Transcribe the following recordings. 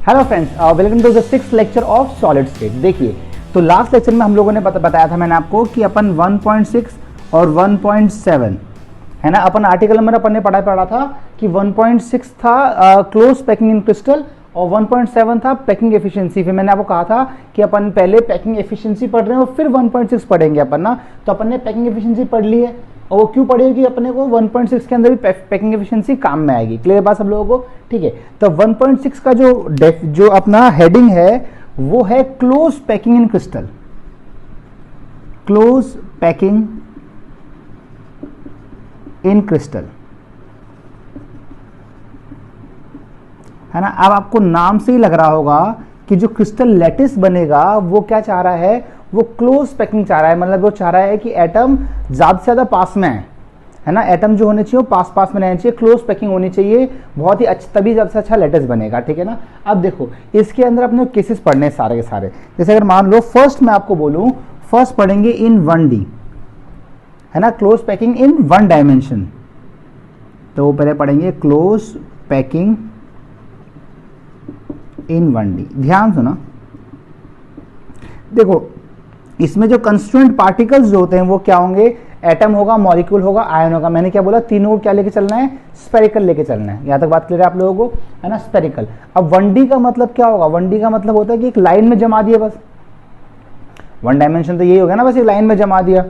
Hello friends, welcome to the 6th lecture of solid state. देखिए, तो last lecture में हम लोगों ने बताया था मैंने आपको कि अपन 1.6 और 1.7 है ना, अपन आर्टिकल नंबर अपन ने पढ़ा था कि 1.6 था क्लोज पैकिंग इन क्रिस्टल और 1.7 था पैकिंग एफिशिएंसी। फिर मैंने आपको कहा था कि अपन पहले पैकिंग एफिशिएंसी पढ़ रहे हैं और फिर 1.6 पढ़ेंगे अपन ना। तो अपन ने पैकिंग एफिशिएंसी पढ़ ली है और वो क्यों पढ़ेगी, अपने को 1.6 के अंदर भी पैकिंग एफिशिएंसी काम में आएगी। क्लियर बात सब लोगों को? ठीक है, तो 1.6 का जो अपना हेडिंग है वो है क्लोज पैकिंग इन क्रिस्टल। क्लोज पैकिंग इन क्रिस्टल है ना। अब आपको नाम से ही लग रहा होगा कि जो क्रिस्टल लैटिस बनेगा वो क्या चाह रहा है, वो क्लोज पैकिंग चाह रहा है। मतलब वो चाह रहा है कि एटम ज्यादा से ज्यादा पास में है ना, एटम जो होने चाहिए वो पास पास में रहने चाहिए, क्लोज पैकिंग होनी चाहिए, बहुत ही अच्छा, तभी सबसे अच्छा लैटिस बनेगा। ठीक है ना। अब देखो इसके अंदर अपने केसेस पढ़ने सारे के सारे। जैसे अगर मान लो फर्स्ट मैं आपको बोलूं, फर्स्ट पढ़ेंगे इन 1D है ना, क्लोज पैकिंग इन 1 डायमेंशन। तो पहले पढ़ेंगे क्लोज पैकिंग इन 1D। ध्यान सुना, देखो इसमें जो कंस्टिट्यूएंट पार्टिकल्स जो होते हैं वो क्या होंगे, एटम होगा, मॉलिक्यूल होगा, आयन होगा। मैंने क्या बोला, तीनों को क्या लेके चलना है, स्फेरिकल लेके चलना है। यहां तक बात क्लियर है आप लोगों को, है ना, स्फेरिकल। अब 1D का मतलब क्या होगा, 1D का मतलब होता है कि एक लाइन में जमा दिया बस। 1 डायमेंशन तो यही हो गया ना, बस एक लाइन में जमा दिया।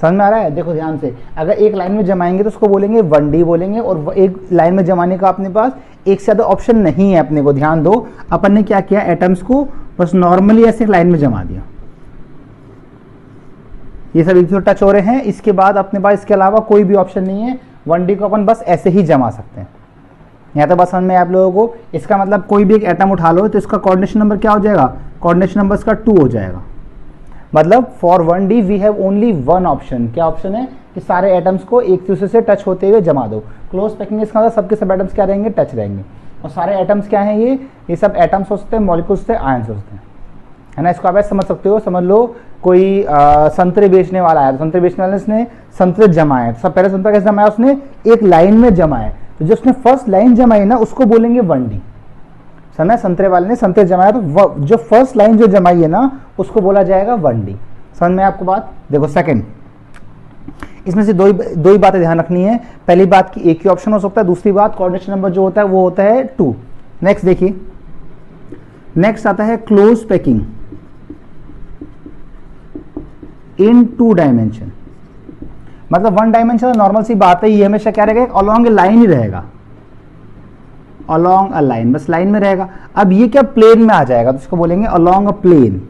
समझ में आ रहा है? देखो ध्यान से, अगर एक लाइन में जमाएंगे तो उसको बोलेंगे 1D बोलेंगे, और एक लाइन में जमाने का अपने पास एक से ज्यादा ऑप्शन नहीं है अपने को। ध्यान दो, अपन ने क्या किया, एटम्स को बस नॉर्मली ऐसे लाइन में जमा दिया। ये सब एक टच हो रहे हैं, इसके बाद अपने पास इसके अलावा कोई भी ऑप्शन नहीं है। 1D को अपन बस ऐसे ही जमा सकते हैं। यहाँ तो बस समझ में आप लोगों को, इसका मतलब कोई भी एक एटम उठा लो तो इसका कोऑर्डिनेशन नंबर क्या हो जाएगा, कोऑर्डिनेशन नंबर इसका 2 हो जाएगा। मतलब for 1D we have only one option. क्या ऑप्शन है कि सारे एटम्स को एक दूसरे से टच होते हुए जमा दो। क्लोज पैकिंग इसका मतलब सबके सब एटम्स क्या रहेंगे, टच रहेंगे। और सारे एटम्स क्या हैं, ये सब एटम्स हो सकते हैं, मॉलिक्यूल्स होते हैं, आयंस हो सकते हैं, है ना। इसको आप ऐसे समझ सकते हो, समझ लो कोई संतरे बेचने वाला है, संतरे बेचने वाले ने संतरे जमाए। सब पहले संतरा कैसे जमाया, उसने एक लाइन में जमाए। तो जो उसने फर्स्ट लाइन जमाई ना उसको बोलेंगे 1D। समझ, संतरे वाले ने संतरे जमाया तो जो फर्स्ट लाइन जो जमाई है ना उसको बोला जाएगा 1D। समझ में आपको बात? देखो सेकंड, इसमें से दो ही बातें ध्यान रखनी है। पहली बात कि एक ही ऑप्शन हो सकता है, दूसरी बात कोऑर्डिनेशन नंबर जो होता है वो होता है 2। नेक्स्ट देखिए, नेक्स्ट आता है क्लोज पैकिंग इन 2 डायमेंशन। मतलब 1 डायमेंशन नॉर्मल सी बात है, ये हमेशा क्या रहेगा, अलोंग ए लाइन ही रहेगा, अलोंग अ लाइन, बस लाइन में रहेगा। अब ये क्या प्लेन में आ जाएगा तो इसको बोलेंगे along a plane.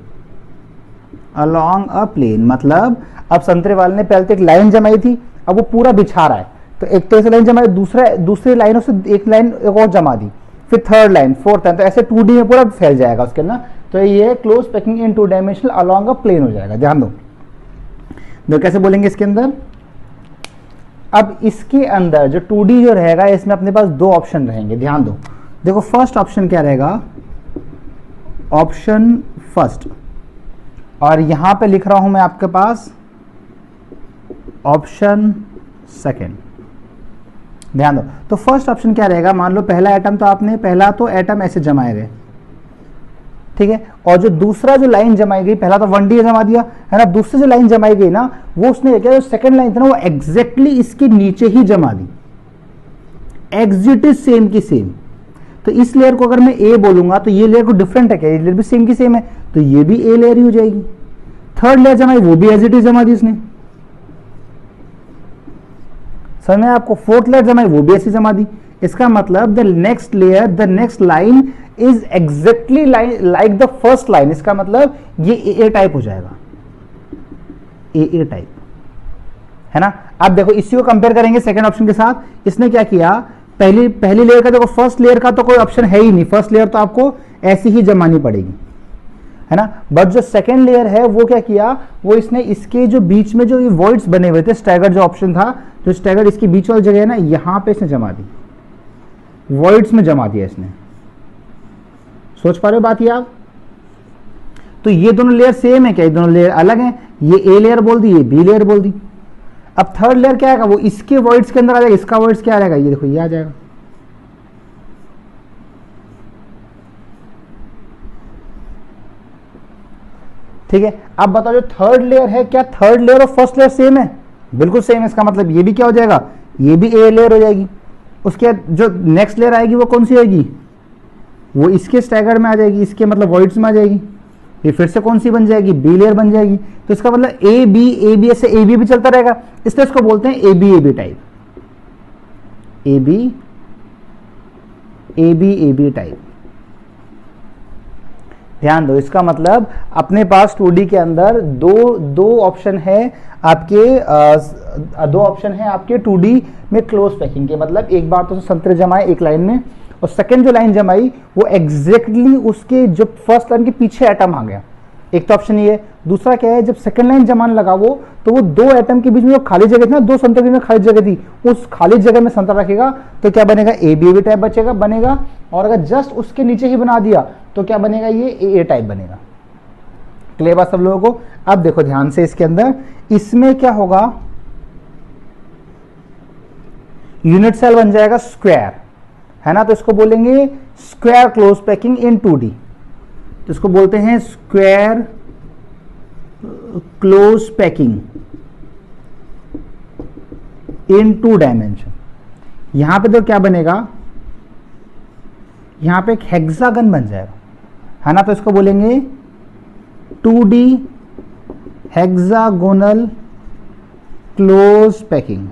Along a plane मतलब अब संतरे वाले ने पहले तो एक लाइन जमाई थी, अब वो पूरा बिछा रहा है। तो एक तो ऐसे लाइन जमाई, दूसरे लाइनों से एक लाइन एक और जमा दी, फिर थर्ड लाइन, फोर्थ लाइन, तो ऐसे 2D में पूरा फैल जाएगा उसके ना। तो ये close packing in 2 dimensional along a plane हो जाएगा। ध्यान दो, कैसे बोलेंगे इसके अंदर। अब इसके अंदर जो 2D जो रहेगा, इसमें अपने पास 2 ऑप्शन रहेंगे। ध्यान दो, देखो फर्स्ट ऑप्शन क्या रहेगा, ऑप्शन फर्स्ट, और यहां पे लिख रहा हूं मैं आपके पास ऑप्शन सेकंड। ध्यान दो, तो फर्स्ट ऑप्शन क्या रहेगा, मान लो पहला एटम तो आपने, पहला तो एटम ऐसे जमाए गए, ठीक है, और जो दूसरा जो लाइन जमाई गई, पहला तो 1D जमा दिया है ना, दूसरी जो लाइन जमाई गई ना वो उसने क्या, जो सेकंड लाइन था ना वो एग्जैक्टली इसके नीचे ही जमा दी, एग्जिट इज सेम की सेम। तो इस लेयर को अगर मैं ए बोलूंगा तो ये लेयर को डिफरेंट है क्या, ये लेयर भी सेम की सेम है, तो ये भी ए लेयर ही हो जाएगी। थर्ड लेयर जमाई वो भी एज इट इज जमा दी इसने, समझ में आपको। फोर्थ लेयर जमाई वो भी ऐसी जमा दी। इसका मतलब the next layer, the next line is exactly like the first line. इसका मतलब ये ए टाइप हो जाएगा, ए टाइप, है ना। अब देखो इसी को कंपेयर करेंगे सेकंड ऑप्शन के साथ। इसने क्या किया, पहली लेयर का देखो, फर्स्ट लेयर का तो कोई ऑप्शन है ही नहीं, फर्स्ट लेयर तो आपको ऐसी ही जमानी पड़ेगी, है ना। बट जो सेकंड लेयर है वो क्या किया, वो इसने इसके जो बीच में जो ये वॉइड्स बने हुए थे, स्टैगर जो ऑप्शन था, जो स्टैगर इसकी बीच वाली जगह है ना, यहां पे इसने जमा दी, वॉइड्स में जमा दिया इसने। सोच पा रहे हो बात ये आप? तो ये दोनों लेयर सेम है क्या, ये दोनों लेयर अलग हैं, ये ए लेयर बोल दी, ये बी लेयर बोल दी। अब थर्ड लेयर क्या आएगा, वो इसके वॉइड्स के अंदर आ जाएगा, इसका वॉइड्स क्या आ जाएगा, ये देखो ये आ जाएगा। ठीक है, अब बताओ जो थर्ड लेयर है, क्या थर्ड लेयर और फर्स्ट लेयर सेम है? बिल्कुल सेम है। इसका मतलब ये भी क्या हो जाएगा, ये भी ए लेयर हो जाएगी। उसके जो नेक्स्ट लेयर आएगी वो कौन सी आएगी, वो इसके स्टैगर में आ जाएगी, इसके मतलब वॉइड्स में आ जाएगी। ये फिर से कौन सी बन जाएगी, बी लेयर बन जाएगी। तो इसका मतलब ए बी ऐसे ए बी भी चलता रहेगा, इसलिए इसको बोलते हैं A B type, A B type. ध्यान दो, इसका मतलब अपने पास 2D के अंदर दो ऑप्शन है आपके, दो ऑप्शन है आपके 2D में क्लोज पैकिंग के। मतलब एक बार तो संतरे जमाए एक लाइन में, और सेकंड जो लाइन जमाई वो एग्जैक्टली उसके जो फर्स्ट लाइन के पीछे एटम आ गया। एक तो ऑप्शन ये है। दूसरा क्या है, जब सेकंड लाइन जमाने लगा वो, तो वो दो एटम के बीच में जो खाली जगह थी ना, दो संतरे के बीच में खाली जगह थी, उस खाली जगह में संतरा रखेगा तो क्या बनेगा, ए बी टाइप बनेगा। और अगर जस्ट उसके नीचे ही बना दिया तो क्या बनेगा, ये ए टाइप बनेगा। क्लियर बात सब लोगों को? अब देखो ध्यान से, इसके अंदर इसमें क्या होगा, यूनिट सेल बन जाएगा स्क्वायर, है ना। तो इसको बोलेंगे स्क्वायर क्लोज पैकिंग इन 2D। तो इसको बोलते हैं square close packing in 2 dimension. यहां पे तो क्या बनेगा, यहां पे एक हेक्सागन बन जाएगा, है ना। तो इसको बोलेंगे 2D हेक्सागोनल क्लोज पैकिंग।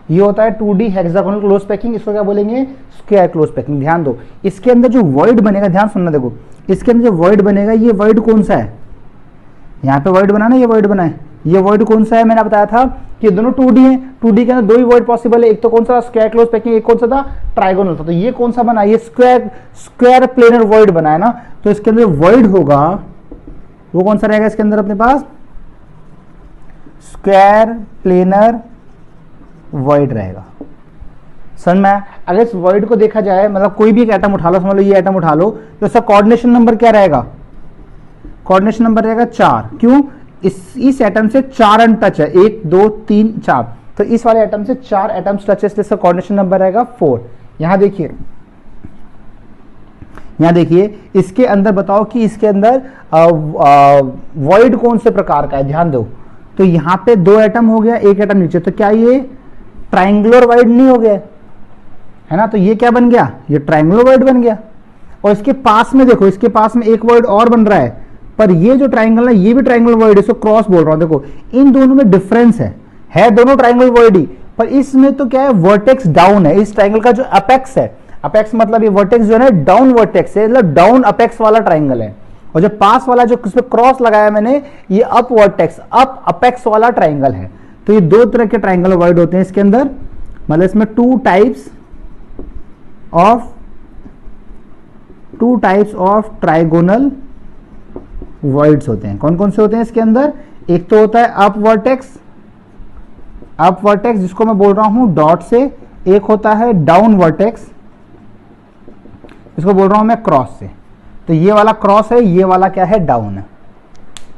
ये होता है 2D हेक्सागोनल क्लोज पैकिंग। इसको क्या बोलेंगे, स्क्वायर क्लोज पैकिंग। ध्यान दो, इसके अंदर जो वॉइड बनेगा, ध्यान सुनना, देखो इसके अंदर जो वॉइड बनेगा, ये वॉइड कौन सा है, यहाँ पे वॉइड बना ना, ये वॉइड बना है, ये वॉइड कौन सा है, मैंने बताया था कि दोनों 2D है। 2D के अंदर दो ही वॉइड पॉसिबल है, एक तो कौन सा स्क्वायर क्लोज पैकिंग, एक कौन सा था ट्राइगोनल था। तो ये कौन सा बना, ये स्क्वायर प्लेनर वॉइड बना है ना। तो इसके अंदर वॉइड होगा वो कौन सा रहेगा, इसके अंदर अपने पास स्क्वायर प्लेनर वॉइड रहेगा। समझ में? अगर इस वॉइड को देखा जाए, मतलब कोई भी एक एटम उठा लो, समझ लो ये एटम उठा लो, तो इसका कोऑर्डिनेशन नंबर क्या रहेगा, कोऑर्डिनेशन नंबर रहेगा 4। क्यों, इस एटम से 4 अनटच है, 1 2 3 4, तो इस वाले एटम से 4 एटम्स टच है, इसलिए इसका कोऑर्डिनेशन नंबर रहेगा 4। यहां देखिए, यहां देखिए इसके अंदर बताओ कि इसके अंदर वॉइड कौन से प्रकार का है, ध्यान दो। तो यहां पे 2 एटम हो गया, एक एटम नीचे, तो क्या ये ट्राइंगुलर वॉइड नहीं हो गया, है ना। तो ये क्या बन गया, ये ट्राइंगुलर वॉइड बन गया। और इसके पास में देखो, इसके पास में एक वॉइड और बन रहा है, पर ये जो ट्राइंगल है ये भी ट्राइंगुलर वॉइड है, इसको क्रॉस बोल रहा हूं। देखो इन दोनों में डिफरेंस है दोनों ट्राइंगुलर वॉइड ही, पर इसमें तो क्या है, वर्टेक्स डाउन है। इस ट्राइंगल का जो अपेक्स है, अपेक्स मतलब ये वर्टेक्स जो है डाउन वर्टेक्स है, मतलब डाउन अपेक्स वाला ट्राइंगल है। और जो पास वाला जो इसमें क्रॉस लगाया मैंने, ये अप वर्टेक्स, अप अपेक्स वाला ट्राइंगल है। तो ये 2 तरह के ट्राइंगल वॉइड होते हैं इसके अंदर, मतलब इसमें 2 टाइप्स ऑफ ट्राइगोनल वॉइड्स होते हैं। कौन कौन से होते हैं इसके अंदर, एक तो होता है अप वर्टेक्स जिसको मैं बोल रहा हूं डॉट से, एक होता है डाउन वर्टेक्स इसको बोल रहा हूं मैं क्रॉस से। तो ये वाला क्रॉस है, ये वाला क्या है, डाउन है।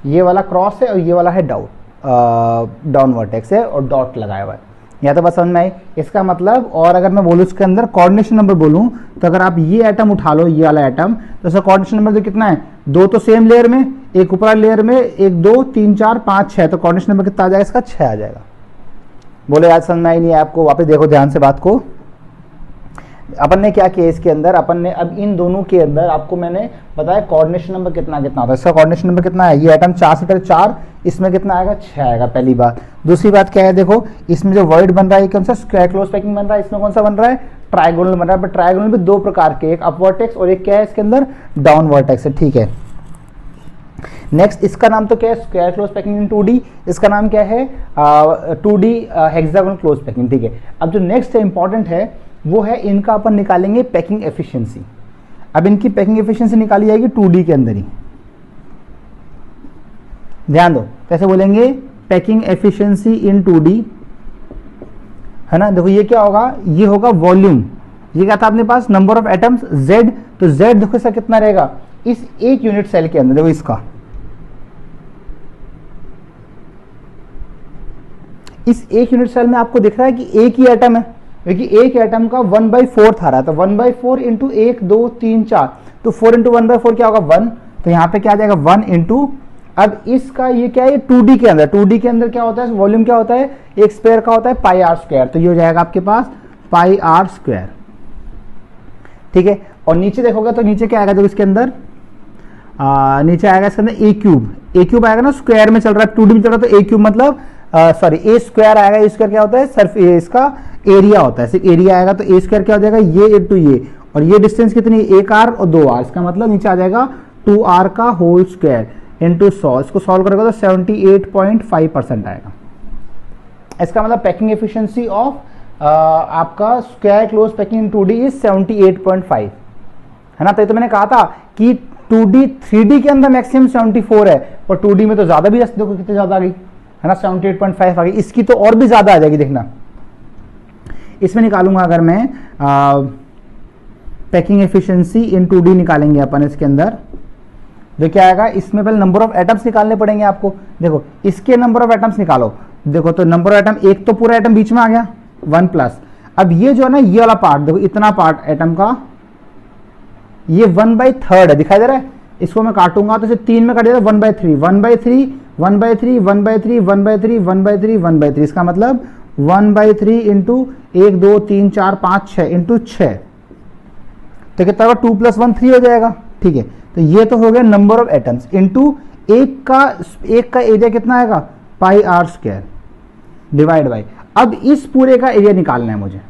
ये वाला क्रॉस है और ये वाला है डाउन वर्टेक्स है और डॉट लगाया हुआ है। या तो बस समझ में आई इसका मतलब। और अगर मैं बोलूं इसके अंदर कोऑर्डिनेशन नंबर बोलूं, तो अगर आप ये एटम उठा लो, ये वाला एटम, तो इसका कोऑर्डिनेशन नंबर कितना है, 2 तो सेम लेयर में, एक ऊपर लेयर में, 1 2 3 4 5 6, तो कोऑर्डिनेशन नंबर कितना आ जाएगा, इसका 6 आ जाएगा। बोले यार समझ में आई नहीं है आपको, वापस देखो ध्यान से बात को। अपन ने क्या किया इसके अंदर, अपन ने अब इन दोनों के अंदर आपको मैंने बताया कोऑर्डिनेशन नंबर कितना कितना होता है। इसका कोऑर्डिनेशन नंबर कितना है, ये एटम 4 से 4, इसमें कितना आएगा, 6 आएगा, पहली बात। दूसरी बात क्या है, देखो इसमें जो वर्ड बन रहा है कौन सा, स्क्वायर क्लोज पैकिंग बन रहा है, इसमें कौन सा बन रहा है, ट्राइगोनल बन रहा है। बट ट्राइगोनल भी 2 प्रकार के, एक अप वर्टेक्स और एक क्या है इसके अंदर, डाउन वर्टेक्स है, ठीक है। नेक्स्ट इसका नाम तो क्या है, स्क्वायर क्लोज पैकिंग इन 2D, इसका नाम क्या है 2D हेक्सागोनल क्लोज पैकिंग, ठीक है। अब जो नेक्स्ट है इंपॉर्टेंट है, वो है इनका अपन निकालेंगे पैकिंग एफिशिएंसी। अब इनकी पैकिंग एफिशिएंसी निकाली जाएगी 2D के अंदर ही। ध्यान दो कैसे बोलेंगे, पैकिंग एफिशिएंसी इन 2D, है ना। देखो ये क्या होगा, ये होगा वॉल्यूम। ये क्या था अपने पास, नंबर ऑफ एटम्स Z, तो Z देखो इसका कितना रहेगा, इस एक यूनिट सेल के अंदर, देखो इसका, इस एक यूनिट सेल में आपको दिख रहा है कि एक ही एटम है, क्योंकि एक एटम का 1/4 आ रहा है, तो 1/4 इंटू 1 2 3 4, तो 4 इंटू 1/4 क्या होगा 1, तो यहाँ पे क्या आ जाएगा 1 इंटू, अब इसका ये क्या है 2D के अंदर, 2D के अंदर क्या होता है वॉल्यूम क्या होता है एक स्क्वायर का होता है पाई आर स्क्वायर, तो ये हो जाएगा आपके पास पाई आर स्क्वायर, ठीक है। और नीचे देखोगे तो नीचे क्या आएगा जब इसके अंदर नीचे आएगा इसके अंदर ए क्यूब आएगा ना, स्क्वायर में चल रहा है 2D में चल रहा है तो ए क्यूब मतलब सॉरी ए स्क्वायर आएगा, ए स्क्वायर क्या होता है सिर्फ इसका एरिया होता है, सिर्फ एरिया आएगा तो ए स्क्वायर क्या हो जाएगा ये इंटू ये, और ये डिस्टेंस कितनी 1 आर और 2 आर, इसका मतलब नीचे आ जाएगा 2 आर का होल स्क्वायर इंटू 100, इसको सॉल्व करेगा तो 78.5% आएगा। इसका मतलब पैकिंग एफिशिएंसी ऑफ आपका square close packing in 2D is 78.5 है ना। तो ये तो मैंने कहा था कि 2D 3D के अंदर मैक्सिमम 74 है, पर 2D में तो ज्यादा भी, देखो कितने ज्यादा आ गई है ना 78.5 आ गई, इसकी तो और भी ज्यादा आ जाएगी देखना। इसमें निकालूंगा अगर मैं पैकिंग एफिशिएंसी इन 2D निकालेंगे अपन इसके अंदर, जो क्या आएगा इसमें पहले नंबर ऑफ एटम्स निकालने पड़ेंगे आपको, देखो इसके नंबर ऑफ एटम्स निकालो, देखो तो नंबर ऑफ एटम एक तो पूरा एटम बीच में आ गया 1 प्लस, अब ये जो है ना ये वाला पार्ट देखो इतना पार्ट एटम का ये 1/3 है, दिखाई दे रहा है, इसको मैं काटूंगा तो इसे 3 में काट दिया 1/3 1/3 1/3 1/3 1/3 1/3 1/3, इसका मतलब 1/3 इंटू 1 2 3 4 5 6 इंटू 6, तो कितना होगा 2 + 1 3 हो जाएगा, ठीक है। तो ये तो हो गया नंबर ऑफ एटम्स इंटू एक का एरिया कितना आएगा पाई आर स्क्वायर डिवाइड बाई, अब इस पूरे का एरिया निकालना है मुझे,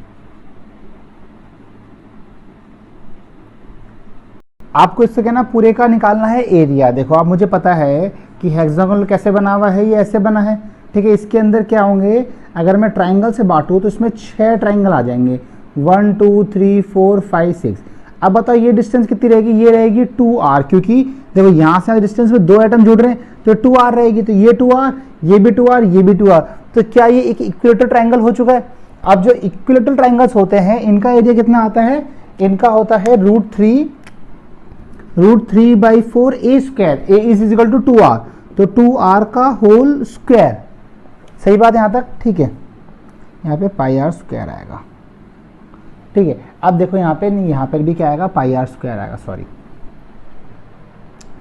आपको इससे कहना पूरे का निकालना है एरिया। देखो आप मुझे पता है कि हेक्सागोनल कैसे बना हुआ है, ये ऐसे बना है, ठीक है। इसके अंदर क्या होंगे अगर मैं ट्राइंगल से बांटूं तो इसमें 6 ट्राइंगल आ जाएंगे 1 2 3 4 5 6, अब बताओ ये डिस्टेंस कितनी रहेगी, ये रहेगी 2r, क्योंकि देखो यहां से डिस्टेंस में 2 एटम जुड़ रहे हैं तो 2r रहेगी, तो ये 2r ये भी 2r ये भी 2r, तो क्या ये एक इक्विलेटरल ट्राइंगल हो चुका है। अब जो इक्विलेटरल ट्राइंगल्स होते हैं इनका एरिया कितना आता है, इनका होता है √3/4 a square, a is equal to 2r, तो 2r का होल स्क्वायर, सही बात है यहां तक, ठीक है। यहाँ पे पाई आर स्क्वायर आएगा, ठीक है। अब देखो यहाँ पे नहीं, यहाँ पे भी क्या आएगा पाई आर स्क्वायर आएगा, सॉरी,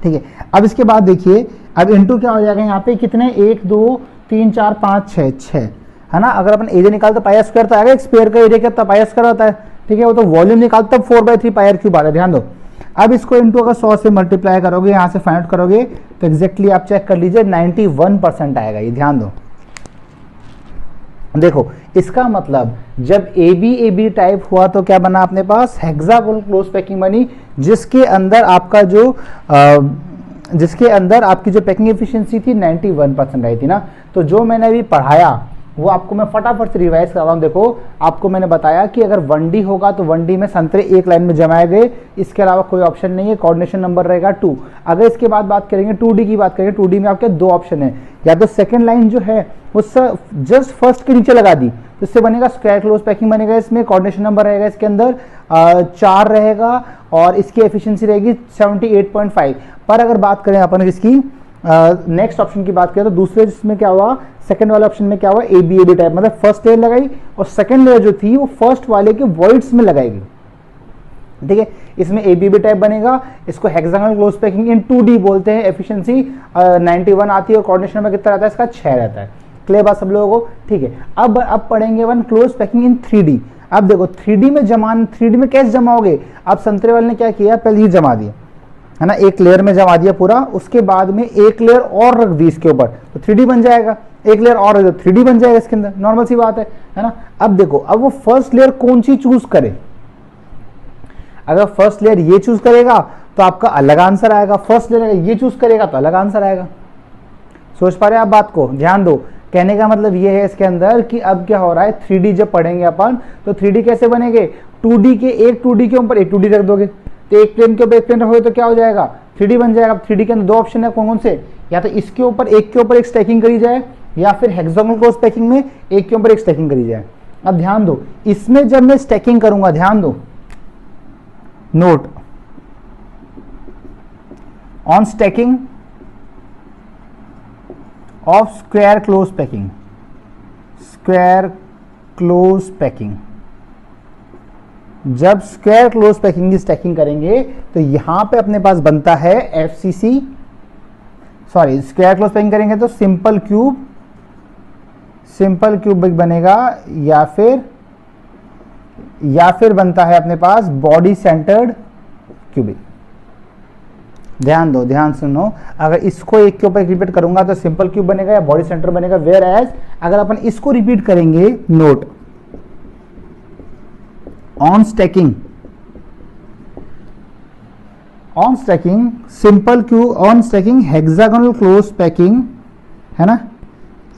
ठीक है। अब इसके बाद देखिए अब इनटू क्या हो जाएगा यहाँ पे कितने 1 2 3 4 5 6 है ना। अगर अपन एरिया निकालते पाई आर स्क्वायर तो आएगा, एक स्क्वायर का एरिया कितना पाई आर स्क्वायर होता है, ठीक है। वो तो वॉल्यूम निकालते तब 4/3 पाई आर क्यूब आता है, ध्यान दो। अब इसको इनटू अगर 100 से मल्टीप्लाई करोगे यहाँ से फाइंड आउट करोगे तो एग्जैक्टली आप चेक कर लीजिए 91% आएगा, ये ध्यान दो। देखो इसका मतलब जब ए बी टाइप हुआ तो क्या बना अपने पास हेक्सागोनल क्लोज पैकिंग बनी, जिसके अंदर आपका जो जिसके अंदर आपकी जो पैकिंग एफिशिएंसी थी 91% आई थी ना। तो जो मैंने अभी पढ़ाया वो आपको मैं फटाफट से रिवाइज कर रहा हूं। देखो आपको मैंने बताया कि अगर 1D होगा तो 1D में संतरे एक लाइन में जमाए गए, इसके अलावा कोई ऑप्शन नहीं है, कोऑर्डिनेशन नंबर रहेगा 2। अगर इसके बाद बात करेंगे 2D की बात करेंगे, 2D में आपके 2 ऑप्शन है, या तो सेकंड लाइन जो है वो जस्ट फर्स्ट के नीचे लगा दी तो इससे बनेगा स्क्वायर क्लोज पैकिंग बनेगा, इसमें कोऑर्डिनेशन नंबर रहेगा इसके अंदर 4 रहेगा और इसकी एफिशिएंसी रहेगी 78.5। पर अगर बात करें अपन इसकी नेक्स्ट ऑप्शन की बात करें तो दूसरे जिसमें क्या हुआ सेकंड वाले ऑप्शन में क्या हुआ ए बी टाइप, मतलब फर्स्ट लेयर लगाई और सेकंड लेयर जो थी वो फर्स्ट वाले के वॉइड्स में लगाएगी, ठीक है। इसमें ए बी टाइप बनेगा, इसको हेक्सागोनल क्लोज पैकिंग इन 2D बोलते हैं। एफिशिएंसी 91 आती है और कोऑर्डिनेशन नंबर कितना रहता है इसका 6 रहता है। क्लियर बात सब लोगों को, ठीक है। अब पढ़ेंगे one clause packing in 3D। अब देखो 3D में कैसे जमाओगे, अब संतरे वाले ने क्या किया पहले ये जमा दिया है ना, एक लेयर में जमा दिया पूरा, उसके बाद में एक लेयर और रख दी इसके ऊपर तो 3D बन जाएगा, एक लेयर और 3D बन जाएगा इसके अंदर, नॉर्मल सी बात है ना। अब देखो अब वो फर्स्ट लेयर कौन सी चूज करे, अगर फर्स्ट लेयर ये चूज करेगा तो आपका अलग आंसर आएगा, फर्स्ट लेयर ये चूज करेगा तो अलग आंसर आएगा। सोच पा रहे हैं आप बात को, ध्यान दो। कहने का मतलब ये है इसके अंदर कि अब क्या हो रहा है 3D जब पढ़ेंगे अपन तो 3D कैसे बनेंगे, 2D के ऊपर एक 2D रख दोगे तो एक प्लेन के ऊपर एक प्लेन रखोगे तो क्या हो जाएगा 3D बन जाएगा। 3D के अंदर 2 ऑप्शन है, कौन कौन से, या तो इसके ऊपर एक स्टैकिंग करी जाए या फिर हेक्सागोनल क्लोज पैकिंग में एक के ऊपर एक स्टैकिंग करी जाए। अब ध्यान दो इसमें जब मैं स्टैकिंग करूंगा, ध्यान दो, note on stacking of square close packing जब स्क्वायर क्लोज पैकिंग की स्टैकिंग करेंगे तो यहां पे अपने पास बनता है FCC, sorry square close packing करेंगे तो सिंपल क्यूब बनेगा, या फिर बनता है अपने पास बॉडी सेंटर्ड क्यूबिक। ध्यान दो, ध्यान सुनो, अगर इसको एक के ऊपर रिपीट करूंगा तो सिंपल क्यूब बनेगा या बॉडी सेंटर बनेगा, वेयर एज अगर अपन इसको रिपीट करेंगे, note on stacking simple cube on stacking hexagonal close packing है ना,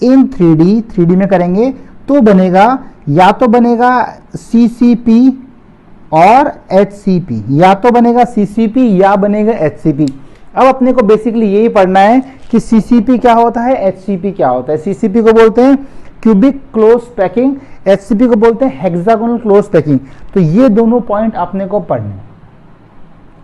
इन 3D में करेंगे तो बनेगा, या तो बनेगा CCP और HCP, या तो बनेगा CCP या बनेगा HCP। अब अपने को बेसिकली यही पढ़ना है कि CCP क्या होता है, HCP क्या होता है। CCP को बोलते हैं क्यूबिक क्लोज पैकिंग, HCP को बोलते हैं हेक्सागोनल क्लोज पैकिंग। तो ये दोनों पॉइंट अपने को पढ़ने हैं,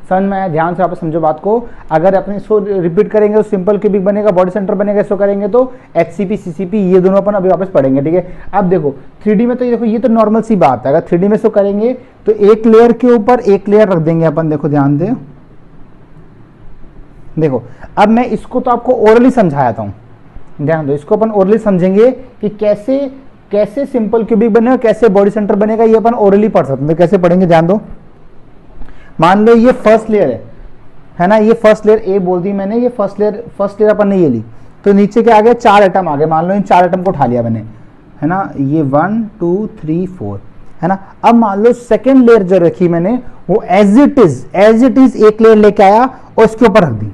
समझ में आया? ध्यान से आप समझो बात को। अगर अपने इसको रिपीट करेंगे तो सिंपल क्यूबिक बनेगा, बॉडी सेंटर बनेगा, इसको करेंगे तो HCP CCP, ये दोनों अपन अभी वापस पढ़ेंगे, ठीक है। अब देखो 3D में तो ये देखो, ये तो नॉर्मल सी बात है। अगर 3D में इसको करेंगे तो एक लेयर के ऊपर एक लेयर रख देंगे अपन, देखो ध्यान दे, देखो अब मैं इसको तो आपको ओरली समझाया था, ध्यान दो, इसको अपन ओरली समझेंगे कि कैसे सिंपल क्यूबिक बनेगा, कैसे बॉडी सेंटर बनेगा, ये अपन ओरली पढ़ सकते हैं। कैसे पढ़ेंगे ध्यान दो। मान लो ये फर्स्ट लेयर है ना, ये फर्स्ट लेयर ए बोल दी मैंने, ये फर्स्ट लेयर अपन ने ये ली, तो नीचे क्या आ गया, 4 एटम आ गए। मान लो इन 4 एटम को उठा लिया मैंने, है ना, ये 1 2 3 4 है ना। अब मान लो सेकेंड लेयर जो रखी मैंने वो एज इट इज एक लेयर लेके आया और इसके ऊपर रख दी।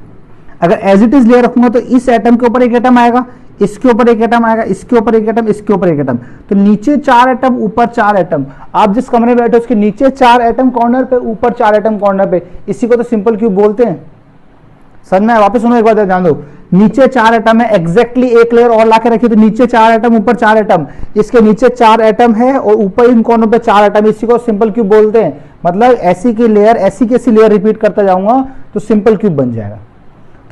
अगर एज इट इज लेयर रखूंगा तो इस एटम के ऊपर एक एटम आएगा, इसके ऊपर एक एटम आएगा, इसके ऊपर एक एटम, इसके ऊपर एक एटम, तो नीचे 4 एटम, ऊपर 4 एटम। आप जिस कमरे में बैठे उसके नीचे 4 एटम कॉर्नर पे, ऊपर 4 एटम कॉर्नर पे, इसी को तो सिंपल क्यूब बोलते हैं। समझ में? वापस सुनो एक बार, ध्यान दो, नीचे 4 एटम है, एग्जैक्टली एक लेयर और लाके रखी तो नीचे 4 एटम, ऊपर 4 एटम, इसके नीचे 4 एटम है और ऊपर इन कॉर्नर पे 4 एटम, इसी को सिंपल क्यूब बोलते हैं। मतलब ऐसी की लेयर रिपीट करता जाऊंगा तो सिंपल क्यूब बन जाएगा।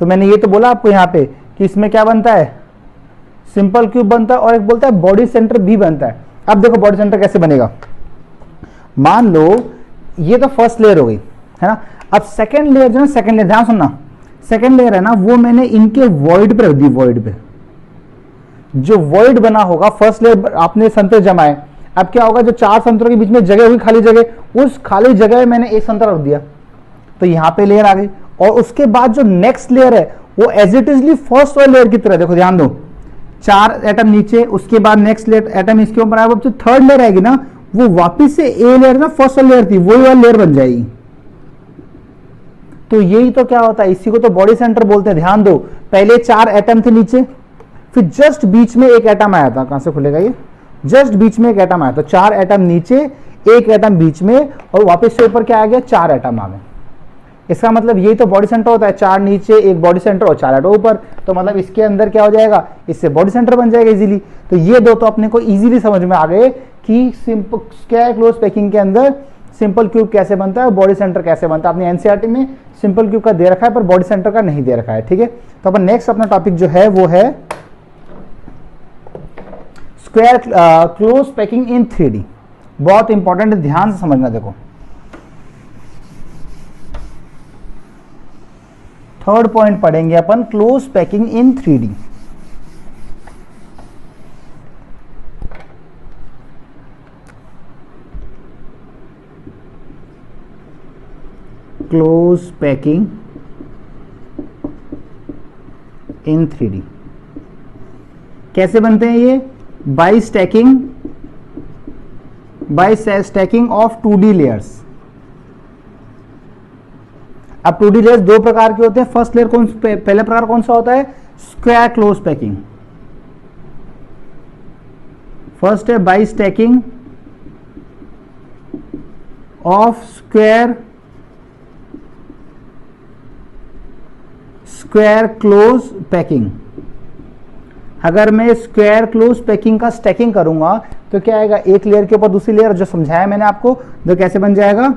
तो मैंने ये तो बोला आपको यहाँ पे कि इसमें क्या बनता है, सिंपल क्यूब बनता है, और एक बोलता है बॉडी सेंटर भी बनता है। अब देखो बॉडी सेंटर कैसे बनेगा। मान लो ये तो फर्स्ट लेयर हो गई, है ना। अब सेकंड लेयर जो है, सेकंड लेयर ध्यान सुनना, सेकंड लेयर है ना, वो मैंने इनके वॉइड पे रख दी। वॉइड पे जो वॉइड बना होगा, फर्स्ट लेयर आपने संतरे जमाए, अब क्या होगा, जो 4 संतरों के बीच में जगह हुई खाली जगह, उस खाली जगह में मैंने एक संतरा रख दिया, तो यहां पे लेयर आ गई। और उसके बाद जो नेक्स्ट लेयर है वो एज इट इजली फर्स्ट वाली लेयर की तरह, देखो ध्यान दो, 4 एटम नीचे, उसके बाद नेक्स्ट लेयर एटम इसके ऊपर आएगा, जो थर्ड लेयर आएगी ना वो वापिस से ए लेयर ना, फर्स्ट वाली लेयर थी वही वाली लेयर बन जाएगी। तो यही तो क्या होता है, इसी को तो बॉडी सेंटर बोलते हैं। ध्यान दो, पहले 4 एटम थे नीचे, फिर जस्ट बीच में एक एटम आया था, कहां से खुलेगा ये, जस्ट बीच में एक एटम आया, तो 4 एटम नीचे, एक एटम बीच में, और वापस से ऊपर क्या आ गया, 4 एटम आ गए। इसका मतलब यही तो बॉडी सेंटर होता है, 4 नीचे, एक बॉडी सेंटर और 4 एटम ऊपर, तो मतलब इसके अंदर क्या हो जाएगा, इससे बॉडी सेंटर बन जाएगा इजीली। तो ये दो तो अपने को इजीली समझ में आ गए कि सिंपल स्क्वायर क्लोज पैकिंग के अंदर सिंपल क्यूब कैसे बनता है और बॉडी सेंटर कैसे बनता है। अपनी एनसीईआरटी में सिंपल क्यूब का दे रखा है पर बॉडी सेंटर का नहीं दे रखा है, ठीक है। तो अपन नेक्स्ट अपना टॉपिक जो है वो है square close packing in 3D। बहुत इंपॉर्टेंट है, ध्यान से समझना। देखो थर्ड पॉइंट पढ़ेंगे अपन, close packing in 3D। Close packing in 3D कैसे बनते हैं ये, bye stacking of 2D layers. अब 2D लेयर्स 2 प्रकार के होते हैं। फर्स्ट लेयर पहला प्रकार कौन सा होता है, स्क्वायर क्लोज पैकिंग। फर्स्ट है by stacking of square close packing. अगर मैं स्क्वायर क्लोज पैकिंग का स्टैकिंग करूंगा तो क्या आएगा, एक लेयर के ऊपर दूसरी लेयर, जो समझाया मैंने आपको, जो कैसे बन जाएगा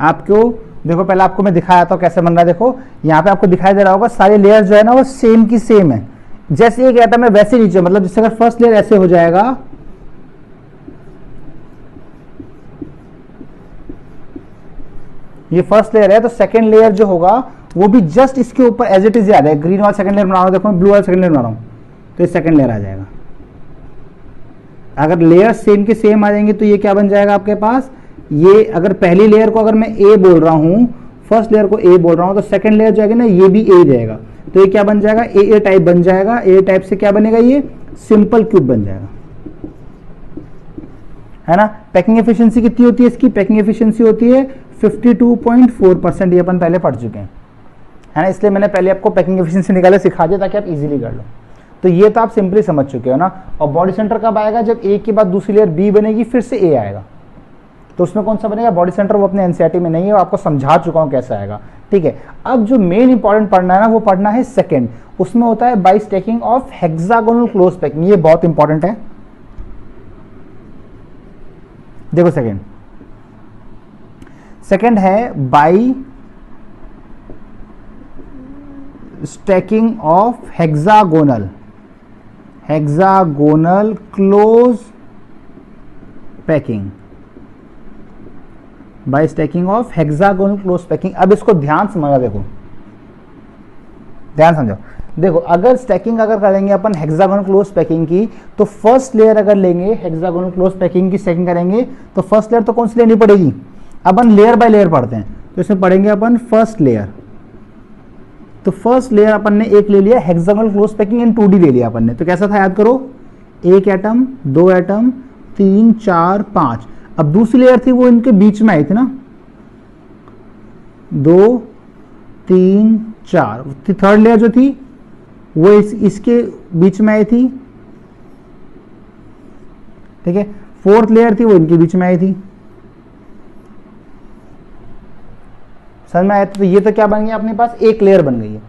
आपको, देखो पहले आपको मैं दिखाया था कैसे बन रहा है। देखो यहाँ पे आपको दिखाई दे रहा होगा, सारे लेयर जो है ना वो सेम की सेम है, जैसे एक एटम है वैसे नीचे। मतलब जैसे अगर फर्स्ट लेयर ऐसे हो जाएगा, ये फर्स्ट लेयर है, तो सेकंड लेयर जो होगा वो भी जस्ट इसके ऊपर एज इट इज आ जाएगा। ग्रीन वाला सेकंड लेयर बना रहा हूँ, देखो मैं ब्लू वाला सेकंड लेयर बना रहा हूँ, तो ये सेकंड लेयर आ जाएगा। अगर लेयर सेम के सेम आ जाएंगे तो ये क्या बन जाएगा आपके पास, ये अगर पहली लेयर को अगर मैं ए बोल रहा हूँ, फर्स्ट लेयर को ए बोल रहा हूँ, तो सेकंड लेयर जो है ना ये भी ए जाएगा, तो ये क्या बन जाएगा, ए टाइप बन जाएगा। ए टाइप से क्या बनेगा, ये सिंपल क्यूब बन जाएगा, है ना। पैकिंग एफिशिएंसी कितनी होती है इसकी, पैकिंग एफिशिएंसी होती है 52.4%, ये अपन पहले पढ़ चुके हैं, है ना। इसलिए मैंने पहले आपको पैकिंग एफिशिएंसी निकाले सिखा दिया ताकि आप इजीली कर लो। तो ये तो आप सिंपली समझ चुके हो ना। और बॉडी सेंटर कब आएगा, जब ए के बाद दूसरी लेयर बी बनेगी, फिर से ए आएगा, तो उसमें कौन सा बनेगा बॉडी सेंटर, वो अपने एनसीईआरटी में नहीं है, वो आपको समझा चुका हूं कैसा आएगा, ठीक है। अब जो मेन इंपॉर्टेंट पढ़ना है ना, वो पढ़ना है सेकंड, उसमें होता है by stacking of hexagonal close packing, ये बहुत इंपॉर्टेंट है। देखो सेकंड है by stacking of hexagonal close packing, by stacking of hexagonal close packing. अब इसको ध्यान समझना, देखो ध्यान समझो। देखो अगर स्टैकिंग अगर करेंगे अपन हेक्सागोनल क्लोज पैकिंग की, तो फर्स्ट लेयर अगर लेंगे हेक्सागोनल क्लोज पैकिंग की स्टैकिंग करेंगे, तो फर्स्ट लेयर तो कौन सी लेनी पड़ेगी, अपन लेयर बाय लेयर पढ़ते हैं, तो इसमें पढ़ेंगे अपन फर्स्ट लेयर। तो फर्स्ट लेयर अपन ने एक ले लिया हेक्सागोनल क्लोज पैकिंग इन 2D ले लिया अपन ने, तो कैसा था याद करो, एक एटम, दो एटम, 3 4 5। अब दूसरी लेयर थी वो इनके बीच में आई थी ना, 2 3 4, थर्ड लेयर जो थी वो इसके बीच में आई थी, ठीक है। फोर्थ लेयर थी वो इनके बीच में आई थी, समझ में आया। तो ये तो क्या बन गया अपने पास, एक लेयर बन गई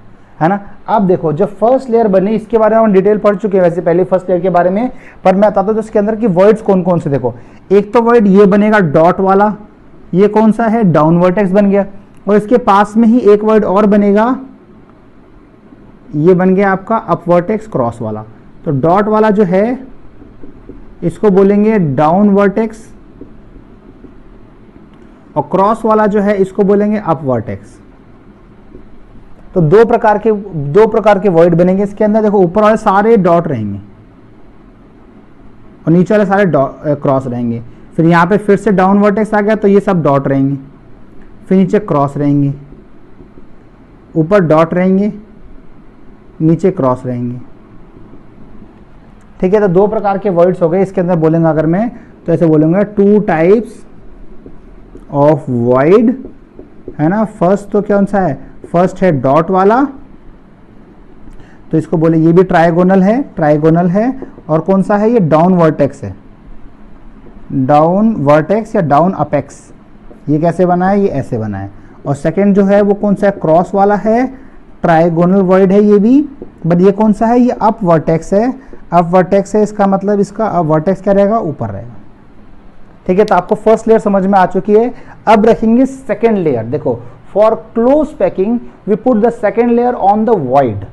है ना। अब देखो जब फर्स्ट लेयर बनी, इसके बारे में हम डिटेल पढ़ चुके हैं वैसे पहले फर्स्ट लेयर के बारे में, पर मैं बताता हूं तो इसके अंदर की वर्ड्स कौन कौन से। देखो एक तो वर्ड ये बनेगा डॉट वाला, ये कौन सा है, डाउन वर्टेक्स बन गया, और इसके पास में ही एक वर्ड और बनेगा, ये बन गया आपका अप वर्टेक्स क्रॉस वाला। तो डॉट वाला जो है इसको बोलेंगे डाउन वर्टेक्स, और क्रॉस वाला जो है इसको बोलेंगे अप वर्टेक्स। तो दो प्रकार के वर्ड बनेंगे इसके अंदर। देखो ऊपर वाले सारे डॉट रहेंगे और नीचे वाले सारे क्रॉस रहेंगे। फिर यहाँ पे फिर से डाउन वर्टेक्स आ गया, तो ये सब डॉट रहेंगे, फिर नीचे क्रॉस रहेंगे, ऊपर डॉट रहेंगे, नीचे क्रॉस रहेंगे, ठीक है। तो दो प्रकार के वर्ड्स हो गए इसके अंदर बोलेंगे अगर मैं, तो ऐसे बोलूंगा 2 टाइप्स ऑफ वॉइड, है ना। फर्स्ट तो कौन सा है, फर्स्ट है डॉट वाला, तो इसको बोले ये भी ट्राइगोनल है, और कौन सा है, ये डाउन वर्टेक्स है, डाउन वर्टेक्स या डाउन अपेक्स। ये कैसे बना है, ये ऐसे बना है। और सेकंड जो है वो कौन सा है, क्रॉस वाला है, ट्राइगोनल वॉइड है ये भी, बट ये कौन सा है, ये अप वर्टेक्स है। अप वर्टेक्स है, इसका मतलब इसका अप वर्टेक्स क्या रहेगा, ऊपर रहेगा, ठीक है। तो आपको फर्स्ट लेयर समझ में आ चुकी है। अब रखेंगे सेकेंड लेयर। देखो for close packing we put the second layer on the void,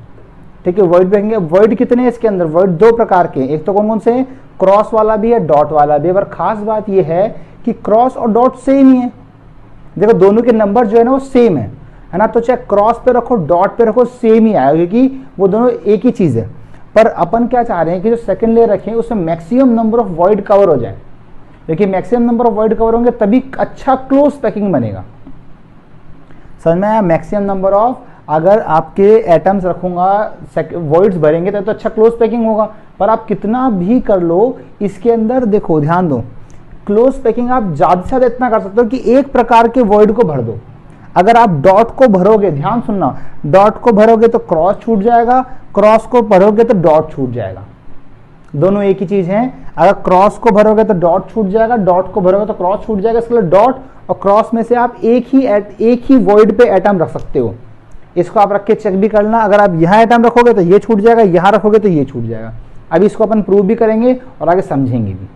ठीक है। वॉइड रखेंगे। वॉइड कितने हैं इसके अंदर, वॉइड दो प्रकार के, एक तो कौन कौन से हैं, क्रॉस वाला भी है, डॉट वाला भी है। पर खास बात यह है कि क्रॉस और डॉट सेम ही है। देखो दोनों के नंबर जो है ना वो सेम है ना। तो चाहे क्रॉस पे रखो डॉट पे रखो सेम ही आएगा, क्योंकि वो दोनों एक ही चीज है। पर अपन क्या चाह रहे हैं कि जो सेकंड लेयर रखें उसमें maximum number of void cover हो जाए। देखिए maximum number of void cover होंगे तभी अच्छा क्लोज पैकिंग बनेगा। समझ में आया, मैक्सिमम नंबर ऑफ, अगर आपके एटम्स रखूंगा वॉइड्स भरेंगे तो अच्छा क्लोज पैकिंग होगा। पर आप कितना भी कर लो इसके अंदर, देखो ध्यान दो, क्लोज पैकिंग आप ज्यादा से ज्यादा इतना कर सकते हो कि एक प्रकार के वॉइड को भर दो। अगर आप डॉट को भरोगे, ध्यान सुनना, डॉट को भरोगे तो क्रॉस छूट जाएगा, क्रॉस को भरोगे तो डॉट छूट जाएगा, दोनों एक ही चीज हैं। अगर क्रॉस को भरोगे तो डॉट छूट जाएगा, डॉट को भरोगे तो क्रॉस छूट जाएगा। इसके लिए डॉट और क्रॉस में से आप एक ही वॉइड पे एटम रख सकते हो। इसको आप रख के चेक भी करना, अगर आप यहाँ एटम रखोगे तो ये छूट जाएगा, यहाँ रखोगे तो ये छूट जाएगा। अभी इसको अपन प्रूव भी करेंगे और आगे समझेंगे भी।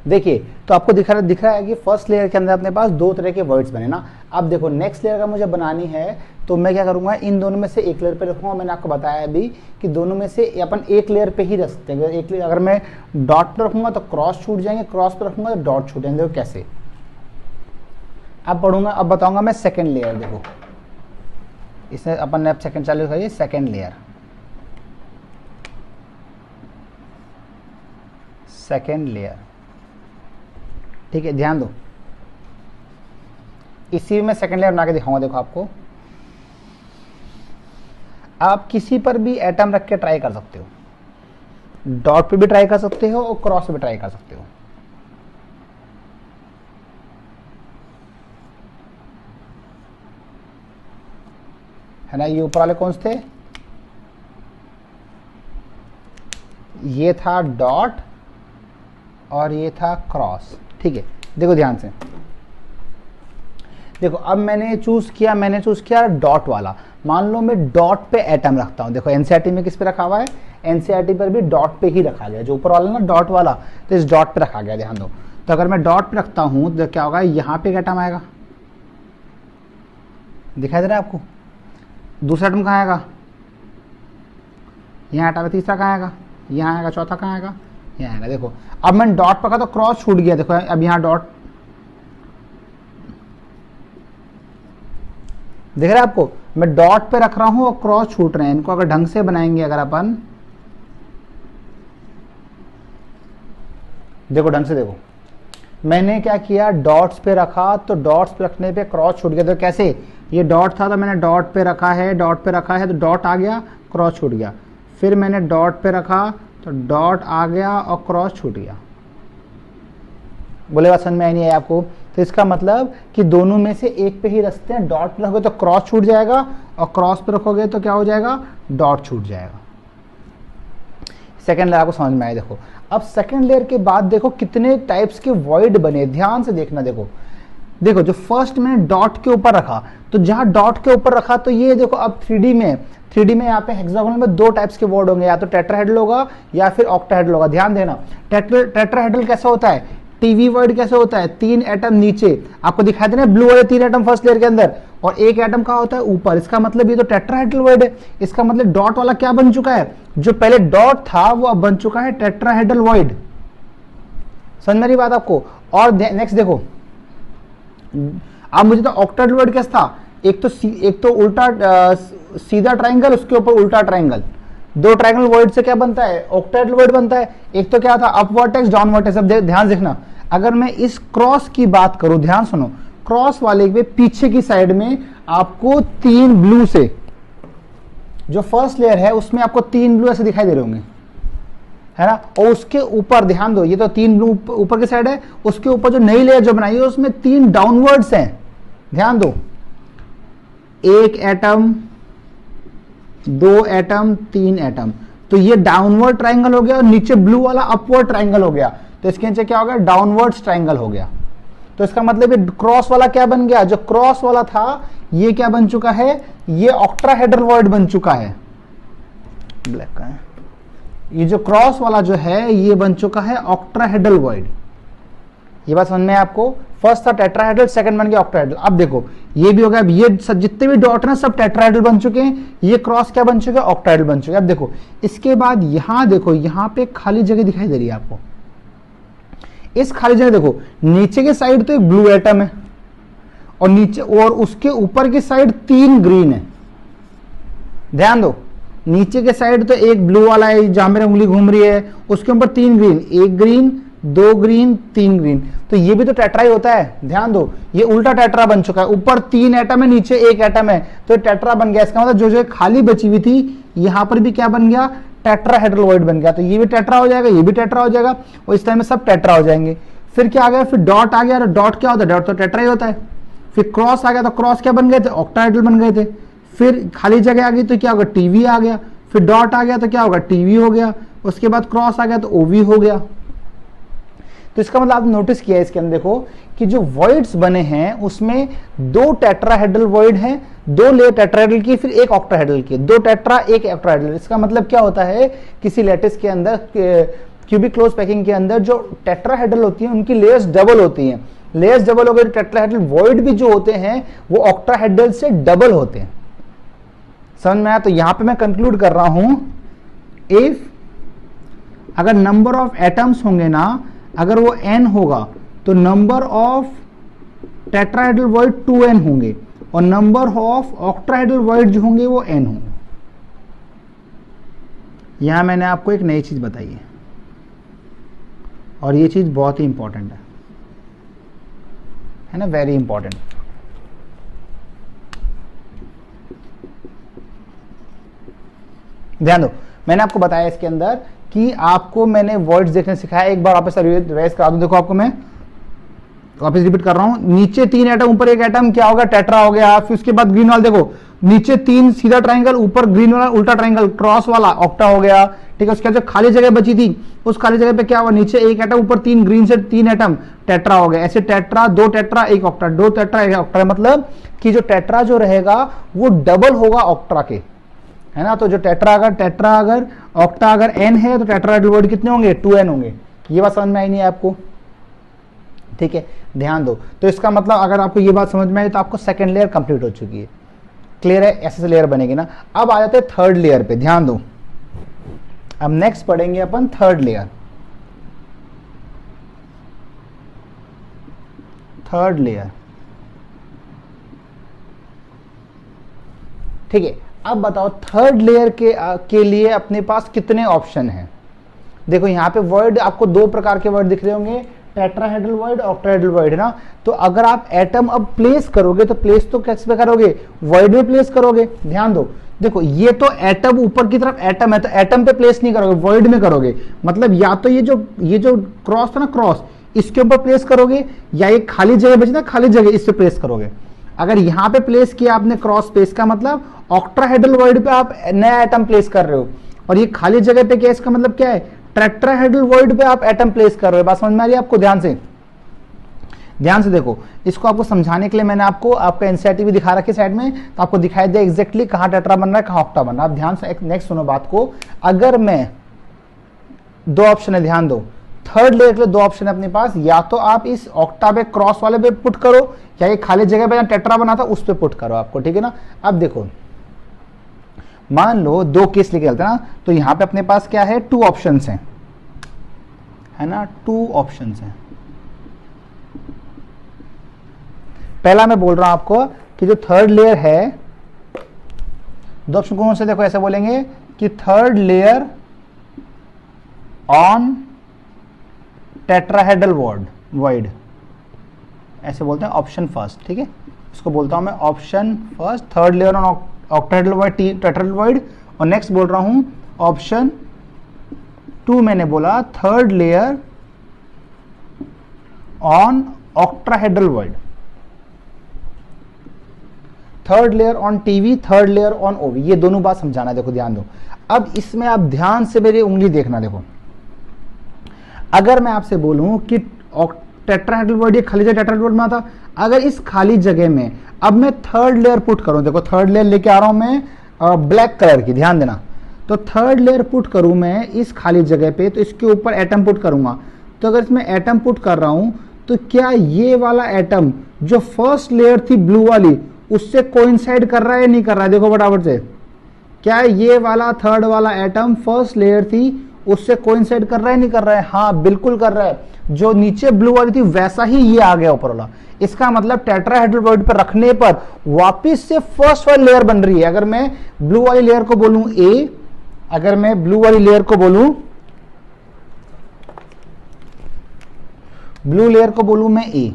देखिए तो आपको दिख रहा है कि फर्स्ट लेयर के अंदर अपने पास दो तरह के वर्ड्स बने ना। अब देखो नेक्स्ट लेयर का मुझे बनानी है तो मैं क्या करूंगा, इन दोनों में से एक लेयर पे रखूंगा। मैंने आपको बताया अभी कि दोनों में से अपन एक लेयर पे ही रख सकते हैं। एक लेयर अगर मैं डॉट पे रखूंगा तो क्रॉस छूट जाएंगे, क्रॉस पे रखूंगा तो डॉट छूट जाएंगे। देखो कैसे, अब पढ़ूंगा, अब बताऊंगा मैं सेकेंड लेयर। देखो इसने अपन ने अब सेकेंड चालू करिए, सेकेंड लेयर, सेकेंड लेयर, ठीक है, ध्यान दो। इसी में सेकेंड लेयर बना के दिखाऊंगा। देखो आपको, आप किसी पर भी एटम रख के ट्राई कर सकते हो, डॉट पे भी ट्राई कर सकते हो और क्रॉस पे भी ट्राई कर सकते हो। है ना, ये ऊपर वाले कौन से थे, ये था डॉट और ये था क्रॉस, ठीक है। देखो ध्यान से, देखो अब मैंने चूज किया डॉट वाला। मान लो मैं डॉट पे एटम रखता हूं। देखो एनसीईआरटी में किस पे रखा हुआ है, एनसीईआरटी पर भी डॉट पे ही रखा गया, जो ऊपर वाला ना डॉट वाला, तो इस डॉट पे रखा गया, ध्यान दो। तो अगर मैं डॉट पे रखता हूं तो क्या होगा, यहां पे एक एटम आएगा, दिखाई दे रहा है आपको। दूसरा एटम कहाँ आएगा, यहाँ एटम, तीसरा कहाँ आएगा, यहाँ आएगा, चौथा कहाँ आएगा, यहाँ आएगा। देखो अब मैंने डॉट पकड़ा तो क्रॉस छूट गया। देखो अब यहाँ डॉट दिख रहा है आपको, मैं डॉट पे रख रहा हूं और क्रॉस छूट रहे हैं। इनको अगर ढंग से बनाएंगे, अगर अपन देखो ढंग से देखो, मैंने क्या किया, डॉट्स पे रखा तो डॉट्स पे रखने पे क्रॉस छूट गया। तो कैसे, ये डॉट था तो मैंने डॉट पे रखा है, डॉट पे रखा है तो डॉट आ गया, क्रॉस छूट गया। फिर मैंने डॉट पे रखा तो डॉट आ गया और क्रॉस छूट गया। बोले बात समझ में आई नहीं है आपको। तो इसका मतलब कि दोनों में से एक पे ही रखते हैं। डॉट पे रखोगे तो क्रॉस छूट जाएगा और क्रॉस पे रखोगे तो क्या हो जाएगा, डॉट छूट जाएगा। सेकेंड लेयर आपको समझ में आया। देखो अब सेकेंड लेयर के बाद देखो कितने टाइप्स के वॉइड बने, ध्यान से देखना। देखो देखो जो फर्स्ट मैंने डॉट के ऊपर रखा, तो जहां डॉट के ऊपर रखा तो ये देखो अब 3D में यहाँ पे हेक्सागोनल में दो टाइप्स के वर्ड होंगे, या तो टेट्राहेड्रल होगा या फिर ऑक्टाहेड्रल होगा। ध्यान देना, टेट्राहेड्रल कैसा होता है, टीवी वर्ड कैसे होता है, 3 एटम नीचे आपको दिखाई दे रहे हैं, ब्लू वाले 3 एटम फर्स्ट लेयर के अंदर और 1 एटम कहाँ होता है ऊपर। इसका मतलब ये तो टेट्राहेड्रल वर्ड है। इसका मतलब डॉट वाला क्या बन चुका है, जो पहले डॉट था वो अब बन चुका है टेट्राहेड्रल वर्ड। समझ में रही बात आपको। और नेक्स्ट देखो, अब मुझे तो ऑक्टाहेड्रल वर्ड कैसा था, एक तो उल्टा सीधा ट्राइंगल, उसके ऊपर उल्टा ट्राइंगल, दो ट्राइंगल वर्ड से क्या बनता है, ऑक्टाहेड्रल वर्ड बनता है। एक तो क्या था, अप वर्टेक्स डाउन वर्टेक्स। अब ध्यान देखना, अगर मैं इस क्रॉस की बात करूं, ध्यान सुनो, क्रॉस वाले के पीछे की साइड में आपको 3 ब्लू से, जो फर्स्ट लेयर है उसमें आपको 3 ब्लू ऐसे दिखाई दे रहे होंगे, है ना। और उसके ऊपर ध्यान दो, ये तो 3 ब्लू ऊपर की साइड है, उसके ऊपर जो नई लेयर जो बनाई है उसमें 3 डाउनवर्ड्स हैं। ध्यान दो, 1 एटम, 2 एटम, 3 एटम, तो ये डाउनवर्ड ट्राइंगल हो गया और नीचे ब्लू वाला अपवर्ड ट्राइंगल हो गया। तो इसके नीचे क्या हो गया, डाउनवर्ड ट्राइंगल हो गया। तो इसका मतलब ये क्रॉस वाला क्या बन गया, जो क्रॉस वाला था ये क्या बन चुका है, ये ऑक्टाहेड्रल वर्ड बन चुका है। ब्लैक का है, ये जो क्रॉस वाला जो है ये बन चुका है ऑक्टाहेड्रल वर्ड। ये बात समझ में है आपको। फर्स्ट था टेट्राहेड्रल, सेकंड बन गया ऑक्टाहेड्रल। अब देखो ये भी हो गया, अब ये सब जितने भी डॉट ना सब टेट्राहेड्रल बन चुके हैं, ये क्रॉस क्या बन चुके हैं, ऑक्टाहेड्रल बन चुके हैं। अब देखो इसके बाद यहां देखो, यहां पे खाली जगह दिखाई दे रही है आपको। इस खाली जगह देखो, नीचे के साइड तो एक ब्लू एटम है और नीचे और उसके ऊपर की साइड 3 ग्रीन है। ध्यान दो, नीचे के साइड तो एक ब्लू वाला है जहां मेरी उंगली घूम रही है, उसके ऊपर 3 ग्रीन, 1 ग्रीन, 2 ग्रीन, 3 ग्रीन, तो ये भी तो टेट्रा ही होता है। ध्यान दो, ये उल्टा टेट्रा बन चुका है, ऊपर 3 एटम है, नीचे 1 एटम है, तो टेट्रा बन गया। इसका मतलब जो खाली बची हुई थी यहां पर भी क्या बन गया, टेट्राहेड्रल वर्ड बन गया। तो ये भी टेट्रा हो जाएगा, ये भी टेट्रा हो जाएगा और इस टाइम में सब टेट्रा हो जाएंगे। फिर क्या आ गया, फिर डॉट आ गया। डॉट क्या होता है, डॉट तो टेट्रा ही होता है। फिर क्रॉस आ गया, तो क्रॉस क्या बन गए थे, ऑक्टाहेड्रल बन गए थे। फिर खाली जगह आ गई तो क्या होगा, टीवी आ गया। फिर डॉट आ गया तो क्या होगा, टीवी हो गया। उसके बाद क्रॉस आ गया तो ओवी हो गया। तो इसका मतलब आप नोटिस किया इसके अंदर देखो कि जो वॉइड्स बने हैं उसमें 2 टेट्राहेड्रल वॉइड हैं, 2 लेयर टेट्राहेड्रल की, फिर 1 ऑक्टाहेड्रल की, 2 टेट्रा 1 ऑक्टाहेड्रल। इसका मतलब क्या होता है, किसी लैटिस के अंदर क्यूबिक क्लोज पैकिंग के अंदर जो टेट्राहेड्रल होती है उनकी लेयर्स डबल होती हैं। लेयर्स डबल हो गए, टेट्राहेड्रल वॉइड भी जो होते हैं वो ऑक्टाहेड्रल से डबल होते हैं। समझ में आया। तो यहां पे मैं कंक्लूड कर रहा हूं, इफ अगर नंबर ऑफ एटम्स होंगे ना, अगर वो n होगा तो number of tetrahedral void 2n होंगे और नंबर ऑफ ऑक्टाहेड्रल वॉइड जो होंगे वो n होंगे। यहां मैंने आपको एक नई चीज बताई है और ये चीज बहुत ही इंपॉर्टेंट है ना, वेरी इंपॉर्टेंट। ध्यान दो, मैंने आपको बताया इसके अंदर कि आपको मैंने वर्ड्स देखने सिखाया। एक बार वापस रिवाइज करा दूं, देखो आपको मैं वापस रिपीट कर रहा हूं। नीचे 3 एटम, ऊपर 1 एटम, क्या होगा? टेट्रा हो गया। फिर उसके बाद ग्रीन वाला देखो, नीचे 3 सीधा ट्राइंगल, ऊपर ग्रीन वाला उल्टा ट्राइंगल, क्रॉस वाला ऑक्टा हो गया। ठीक है, उसके बाद जो खाली जगह बची थी उस खाली जगह पे क्या हुआ? नीचे 1 एटम, ऊपर 3 ग्रीन से 3 एटम, टेट्रा हो गया। ऐसे tetra, 2 tetra 1 octa, 2 tetra 1 octa, मतलब कि जो टेट्रा जो रहेगा वो डबल होगा ऑक्टा के, है ना। तो जो टेट्रा अगर ऑक्टा अगर n है तो टेट्राहेड्रल वॉइड कितने होंगे? 2n होंगे। ये बात समझ में आई नहीं है आपको? ठीक है, ध्यान दो। तो इसका मतलब अगर आपको ये बात समझ में आई तो आपको सेकंड लेयर कंप्लीट हो चुकी है। क्लियर है? ऐसे लेयर बनेगी ना। अब आ जाते हैं थर्ड लेयर पे, ध्यान दो। अब नेक्स्ट पढ़ेंगे अपन थर्ड लेयर। थर्ड लेयर, ठीक है। अब बताओ थर्ड लेयर के लिए अपने पास कितने ऑप्शन हैं? देखो यहां पे वर्ड आपको 2 प्रकार के वर्ड दिख रहे होंगे, टेट्राहेड्रल वॉइड, ऑक्टाहेड्रल वॉइड, है ना। तो अगर आप एटम अब प्लेस करोगे तो प्लेस तो किस पे करोगे? वॉइड में प्लेस करोगे। ध्यान दो, देखो ये तो एटम ऊपर की तरफ एटम है तो एटम पे प्लेस नहीं करोगे, वॉइड में करोगे। मतलब या तो ये जो क्रॉस था ना, क्रॉस, इसके ऊपर प्लेस करोगे, या ये खाली जगह बची ना, खाली जगह, इस पे प्लेस करोगे। अगर यहां पे प्लेस किया आपने क्रॉस पे, इसका मतलब ऑक्टाहेड्रल वॉइड पे आप नया एटम प्लेस कर रहे हो। और ये खाली जगह पे क्या है? इसका मतलब क्या है? टेट्राहेड्रल वॉइड पे आप एटम प्लेस कर रहे हो। बात समझ में आ रही है आपको? ध्यान से देखो, इसको आपको समझाने के लिए मैंने आपका एनसीईआरटी भी दिखा रखी साइड में, तो आपको दिखाई दे एग्जैक्टली कहां टेट्रा बन रहा है, कहां ऑक्टा बन रहा है। आप ध्यान से नेक्स्ट सुनो बात को। अगर मैं 2 ऑप्शन है, ध्यान दो, थर्ड लेयर के लिए 2 ऑप्शन है अपने पास। या तो आप इस ऑक्टा पे क्रॉस वाले पे पुट करो, या ये खाली जगह पे टेट्रा बना था उस पे पुट करो आपको, ठीक है ना। अब देखो, मान लो 2 केस लेके चलते ना, तो यहां पे अपने पास क्या है? 2 ऑप्शंस हैं, है ना, 2 ऑप्शंस हैं। पहला मैं बोल रहा हूं आपको कि जो थर्ड लेयर है, 2 ऑप्शन कौन से? देखो ऐसे बोलेंगे कि third layer on tetrahedral void, ऐसे बोलते हैं ऑप्शन फर्स्ट, ठीक है। इसको बोलता हूं मैं option first, third layer on octahedral void, tetrahedral void. और नेक्स्ट बोल रहा हूं ऑप्शन 2, मैंने बोला third layer on octahedral void, third layer on TV, third layer on ओवी। ये दोनों बात समझाना, देखो ध्यान दो। अब इसमें आप ध्यान से मेरी उंगली देखना, देखो अगर मैं आपसे बोलूं कि टेट्राहेड्रल वॉइड, ये खाली जगह टेट्राहेड्रल वॉइड में था, अगर इस खाली जगह में अब मैं थर्ड लेयर पुट करूं, देखो थर्ड लेयर लेके आ रहा हूं मैं ब्लैक कलर की, ध्यान देना। तो थर्ड लेयर पुट करूं मैं इस खाली जगह पे, तो इसके ऊपर एटम पुट करूंगा। तो अगर इसमें एटम पुट कर रहा हूं तो क्या ये वाला एटम जो फर्स्ट लेयर थी ब्लू वाली उससे कोइंसाइड कर रहा है, नहीं कर रहा है? देखो फटाफट से, क्या ये वाला थर्ड वाला एटम फर्स्ट लेयर थी उससे कोइंसाइड कर रहा है, नहीं कर रहा है? हाँ बिल्कुल कर रहा है। जो नीचे ब्लू वाली थी वैसा ही ये आ गया ऊपर वाला। इसका मतलब टेट्राहेड्रल वॉइड पर रखने पर वापस से फर्स्ट वाली लेयर बन रही है। अगर मैं ब्लू वाली लेयर को बोलूं ए, अगर मैं ब्लू वाली लेयर को बोलूं, ब्लू लेयर को बोलूं मैं ए,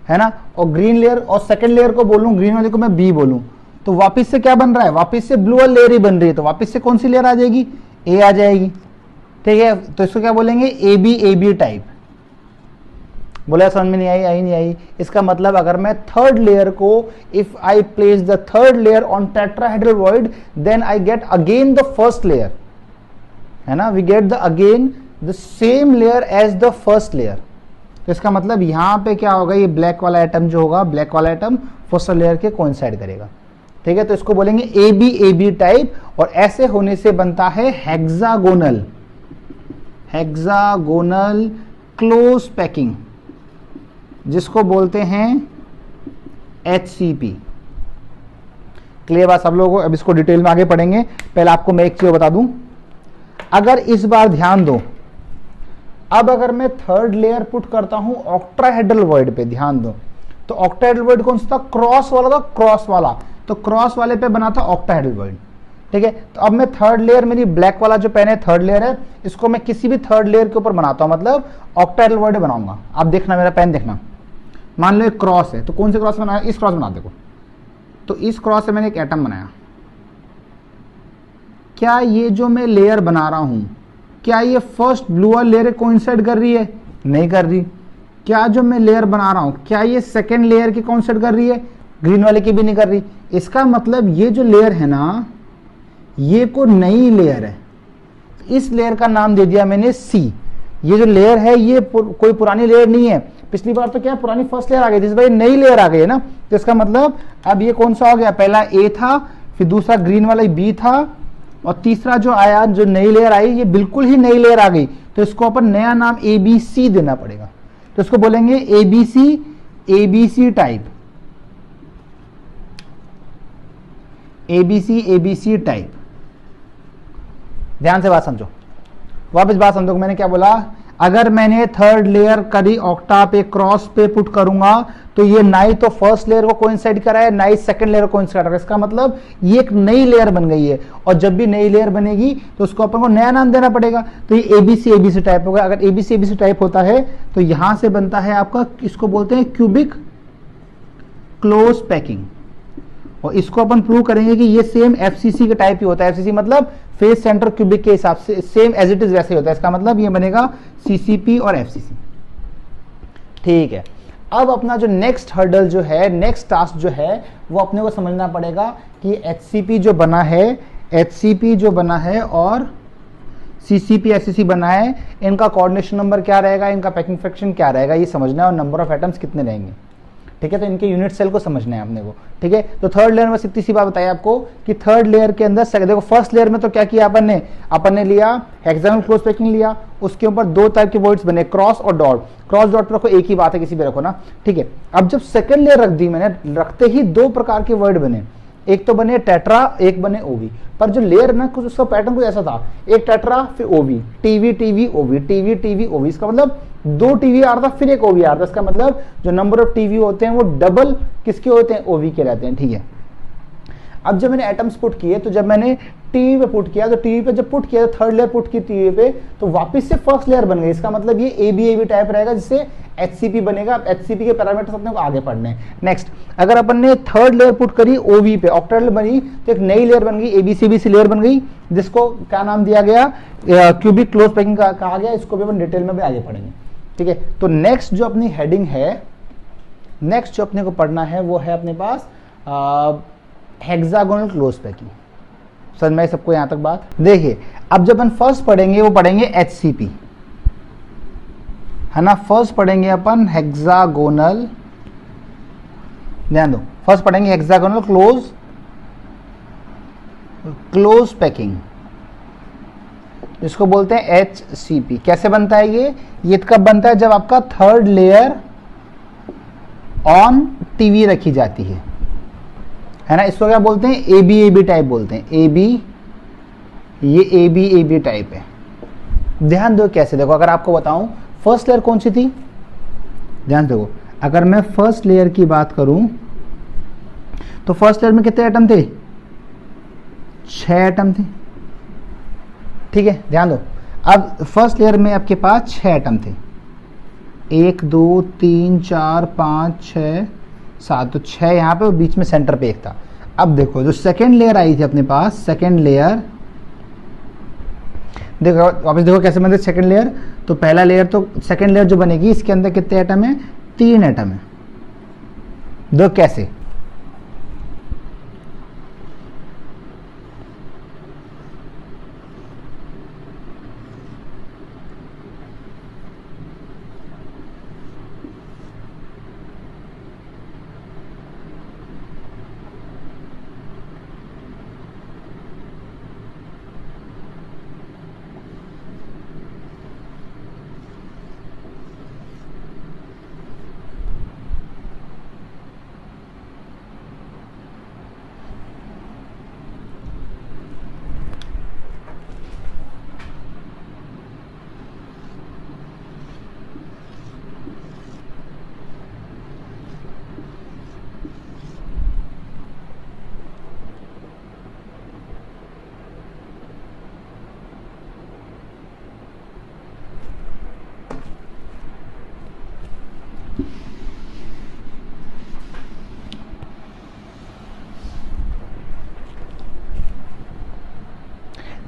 है ना, और ग्रीन लेयर और सेकंड लेयर को बोलूं, ग्रीन वाली को मैं बी बोलूं, तो वापस से क्या बन रहा है? वापस से ब्लू वाली लेयर ही बन रही है। तो वापस से कौन सी लेयर आ जाएगी? ए आ जाएगी, ठीक है। तो इसको क्या बोलेंगे? A B type. बोला समझ में नहीं आई? आई नहीं आई? इसका मतलब अगर मैं थर्ड लेयर को, if I place the third layer on tetrahedral void, then I get again the first layer, है ना, we get the again the same layer as the first layer. तो इसका मतलब यहां पे क्या होगा? ये ब्लैक वाला एटम जो होगा, ब्लैक वाला एटम फर्स्ट लेयर के कोइंसाइड करेगा, ठीक है। तो इसको बोलेंगे ए बी टाइप। और ऐसे होने से बनता है हेक्सागोनल, हेक्सागोनल क्लोज पैकिंग, जिसको बोलते हैं HCP। क्लियर बात सब लोगों को? अब इसको डिटेल में आगे पढ़ेंगे। पहले आपको मैं एक चीज बता दूं, अगर इस बार ध्यान दो, अब अगर मैं थर्ड लेयर पुट करता हूं ऑक्टाहेड्रल वॉइड पे, ध्यान दो, तो ऑक्टाहेड्रल कौन सा था? क्रॉस वाला था, क्रॉस वाला, तो क्रॉस वाले पे बना था ऑक्टाहेड्रल। ठीक है, तो अब मैं थर्ड लेयर, मेरी ब्लैक वाला जो पेन है थर्ड लेयर है, इसको मैं किसी भी थर्ड लेयर के ऊपर बनाता हूं, मतलब ऑक्टाहेड्रल बनाऊंगा। आप देखना मेरा पेन देखना, मान लो एक क्रॉस है, तो कौन से क्रॉस बनाया? इस क्रॉस बना, देखो तो इस क्रॉस से मैंने एक एटम बनाया। क्या ये जो मैं लेयर बना रहा हूं, क्या ये फर्स्ट ब्लू वाली लेयर कोइंसाइड कर रही है? नहीं कर रही। क्या जो मैं लेयर बना रहा हूं, क्या ये सेकेंड लेयर की कोइंसाइड कर रही है? ग्रीन वाले की भी नहीं कर रही। इसका मतलब ये जो लेयर है ना, ये को नई लेयर है, इस लेयर का नाम दे दिया मैंने सी। ये जो लेयर है ये कोई पुरानी लेयर नहीं है। पिछली बार तो क्या पुरानी फर्स्ट लेयर आ गई थी, इस बार नई लेयर आ गई है ना, तो इसका मतलब अब ये कौन सा हो गया? पहला ए था, फिर दूसरा ग्रीन वाला बी था, और तीसरा जो आया, जो नई लेयर आई, ये बिल्कुल ही नई लेयर आ गई, तो इसको अपन नया नाम एबीसी देना पड़ेगा। तो इसको बोलेंगे ABC, ABC type, ABC, ABC type. ध्यान से बात समझो, वापस बात समझो, मैंने क्या बोला? अगर मैंने थर्ड लेयर करी ऑक्टा पे, क्रॉस पे पुट करूंगा, तो ये ना ही तो फर्स्ट लेयर को कोइंसाइड करा है, ना ही सेकंड लेयर को कोइंसाइड करा है। इसका मतलब ये एक नई लेयर बन गई है, और जब भी नई लेयर बनेगी तो उसको अपन को नया नाम देना पड़ेगा। तो ये एबीसी एबीसी टाइप होगा। अगर एबीसी एबीसी टाइप होता है तो यहां से बनता है आपका, इसको बोलते हैं क्यूबिक क्लोज पैकिंग, और इसको अपन प्रूव करेंगे कि ये सेम एफसीसी के टाइप ही होता है। एफसीसी मतलब फेस सेंटर क्यूबिक के हिसाब से सेम एज इट इज वैसे ही होता है। इसका मतलब ये बनेगा सीसीपी और एफसीसी। ठीक है, अब अपना जो नेक्स्ट हर्डल जो है, नेक्स्ट टास्क जो है, वो अपने को समझना पड़ेगा कि एचसीपी जो बना है, एचसीपी जो बना है और सीसीपी एफसीसी बना है, इनका कोऑर्डिनेशन नंबर क्या रहेगा, इनका पैकिंग फ्रैक्शन क्या रहेगा, ये समझना है, और नंबर ऑफ एटम्स कितने रहेंगे। ठीक है, तो इनके यूनिट सेल को समझना है अपने को। ठीक है, तो थर्ड लेयर में इतनी सी बात बताई आपको कि थर्ड लेयर के अंदर देखो, फर्स्ट लेयर में तो क्या किया अपन ने लिया हेक्सागोनल क्लोज पैकिंग लिया, उसके ऊपर दो टाइप के वर्ड्स बने, क्रॉस और डॉट। क्रॉस डॉट पर रखो, एक ही बात है, किसी भी रखो ना। ठीक है, अब जब सेकंड लेयर रख दी मैंने, रखते ही दो प्रकार के वर्ड बने, एक तो बने टेट्रा, एक बने ओवी। पर जो लेयर ना, कुछ उसका पैटर्न कुछ ऐसा था, एक टेट्रा फिर ओवी, टीवी टीवी ओवी, टीवी टीवी ओवी। इसका मतलब दो टीवी आ रहा था फिर एक ओवी आ रहा था। इसका मतलब जो नंबर ऑफ टीवी होते हैं वो डबल किसके होते हैं? ओवी के रहते हैं। ठीक है, अब जब मैंने एटम्स पुट किए, तो जब मैंने टीवी पे पुट किया, तो टीवी पे जब पुट किया, थर्ड लेयर पुट की टीवी पे, तो वापस से फर्स्ट लेयर बन गई। इसका मतलब ये एबी टाइप रहेगा, जिससे एचसीपी बनेगा। एचसीपी के पैरामीटर्स अपने को आगे पढ़ने हैं। नेक्स्ट, अगर अपन ने थर्ड लेयर पुट करी ओवी पे, ऑक्टाहेड्रल बनी, तो एक नई लेयर बन गई, एबीसीबीसी लेयर बन गई, जिसको क्या नाम दिया गया? क्यूबिक क्लोज पैकिंग कहा गया। इसको भी अपन डिटेल में भी आगे पढ़ेंगे। ठीक है, तो नेक्स्ट जो अपनी हेडिंग है, नेक्स्ट जो अपने को पढ़ना है वो है अपने पास हेक्सागोनल क्लोज पैकिंग। समझ में सबको यहां तक बात? देखिए, अब जब अपन फर्स्ट पढ़ेंगे वो पढ़ेंगे एचसीपी, है ना। फर्स्ट पढ़ेंगे अपन हेक्सागोनल, ध्यान दो, फर्स्ट पढ़ेंगे हेक्सागोनल क्लोज पैकिंग, इसको बोलते हैं एचसीपी। कैसे बनता है ये कब बनता है? जब आपका थर्ड लेयर ऑन टीवी रखी जाती है ना। इसको क्या बोलते हैं? एबी टाइप बोलते हैं। एबी, ये एबी टाइप है। ध्यान दो कैसे, देखो अगर आपको बताऊं फर्स्ट लेयर कौन सी थी, ध्यान देखो, अगर मैं फर्स्ट लेयर की बात करूं तो फर्स्ट लेयर में कितने एटम थे? 6 एटम थे। ठीक है, ध्यान दो, अब फर्स्ट लेयर में आपके पास 6 एटम थे, 1 2 3 4 5 6 7, तो 6 यहाँ पे और बीच में सेंटर पे एक था। अब देखो जो सेकेंड लेयर आई थी अपने पास, सेकेंड लेयर, देखो वापस देखो कैसे बनते सेकेंड लेयर। तो पहला लेयर, तो सेकेंड लेयर जो बनेगी इसके अंदर कितने एटम है? 3 एटम है। देखो कैसे,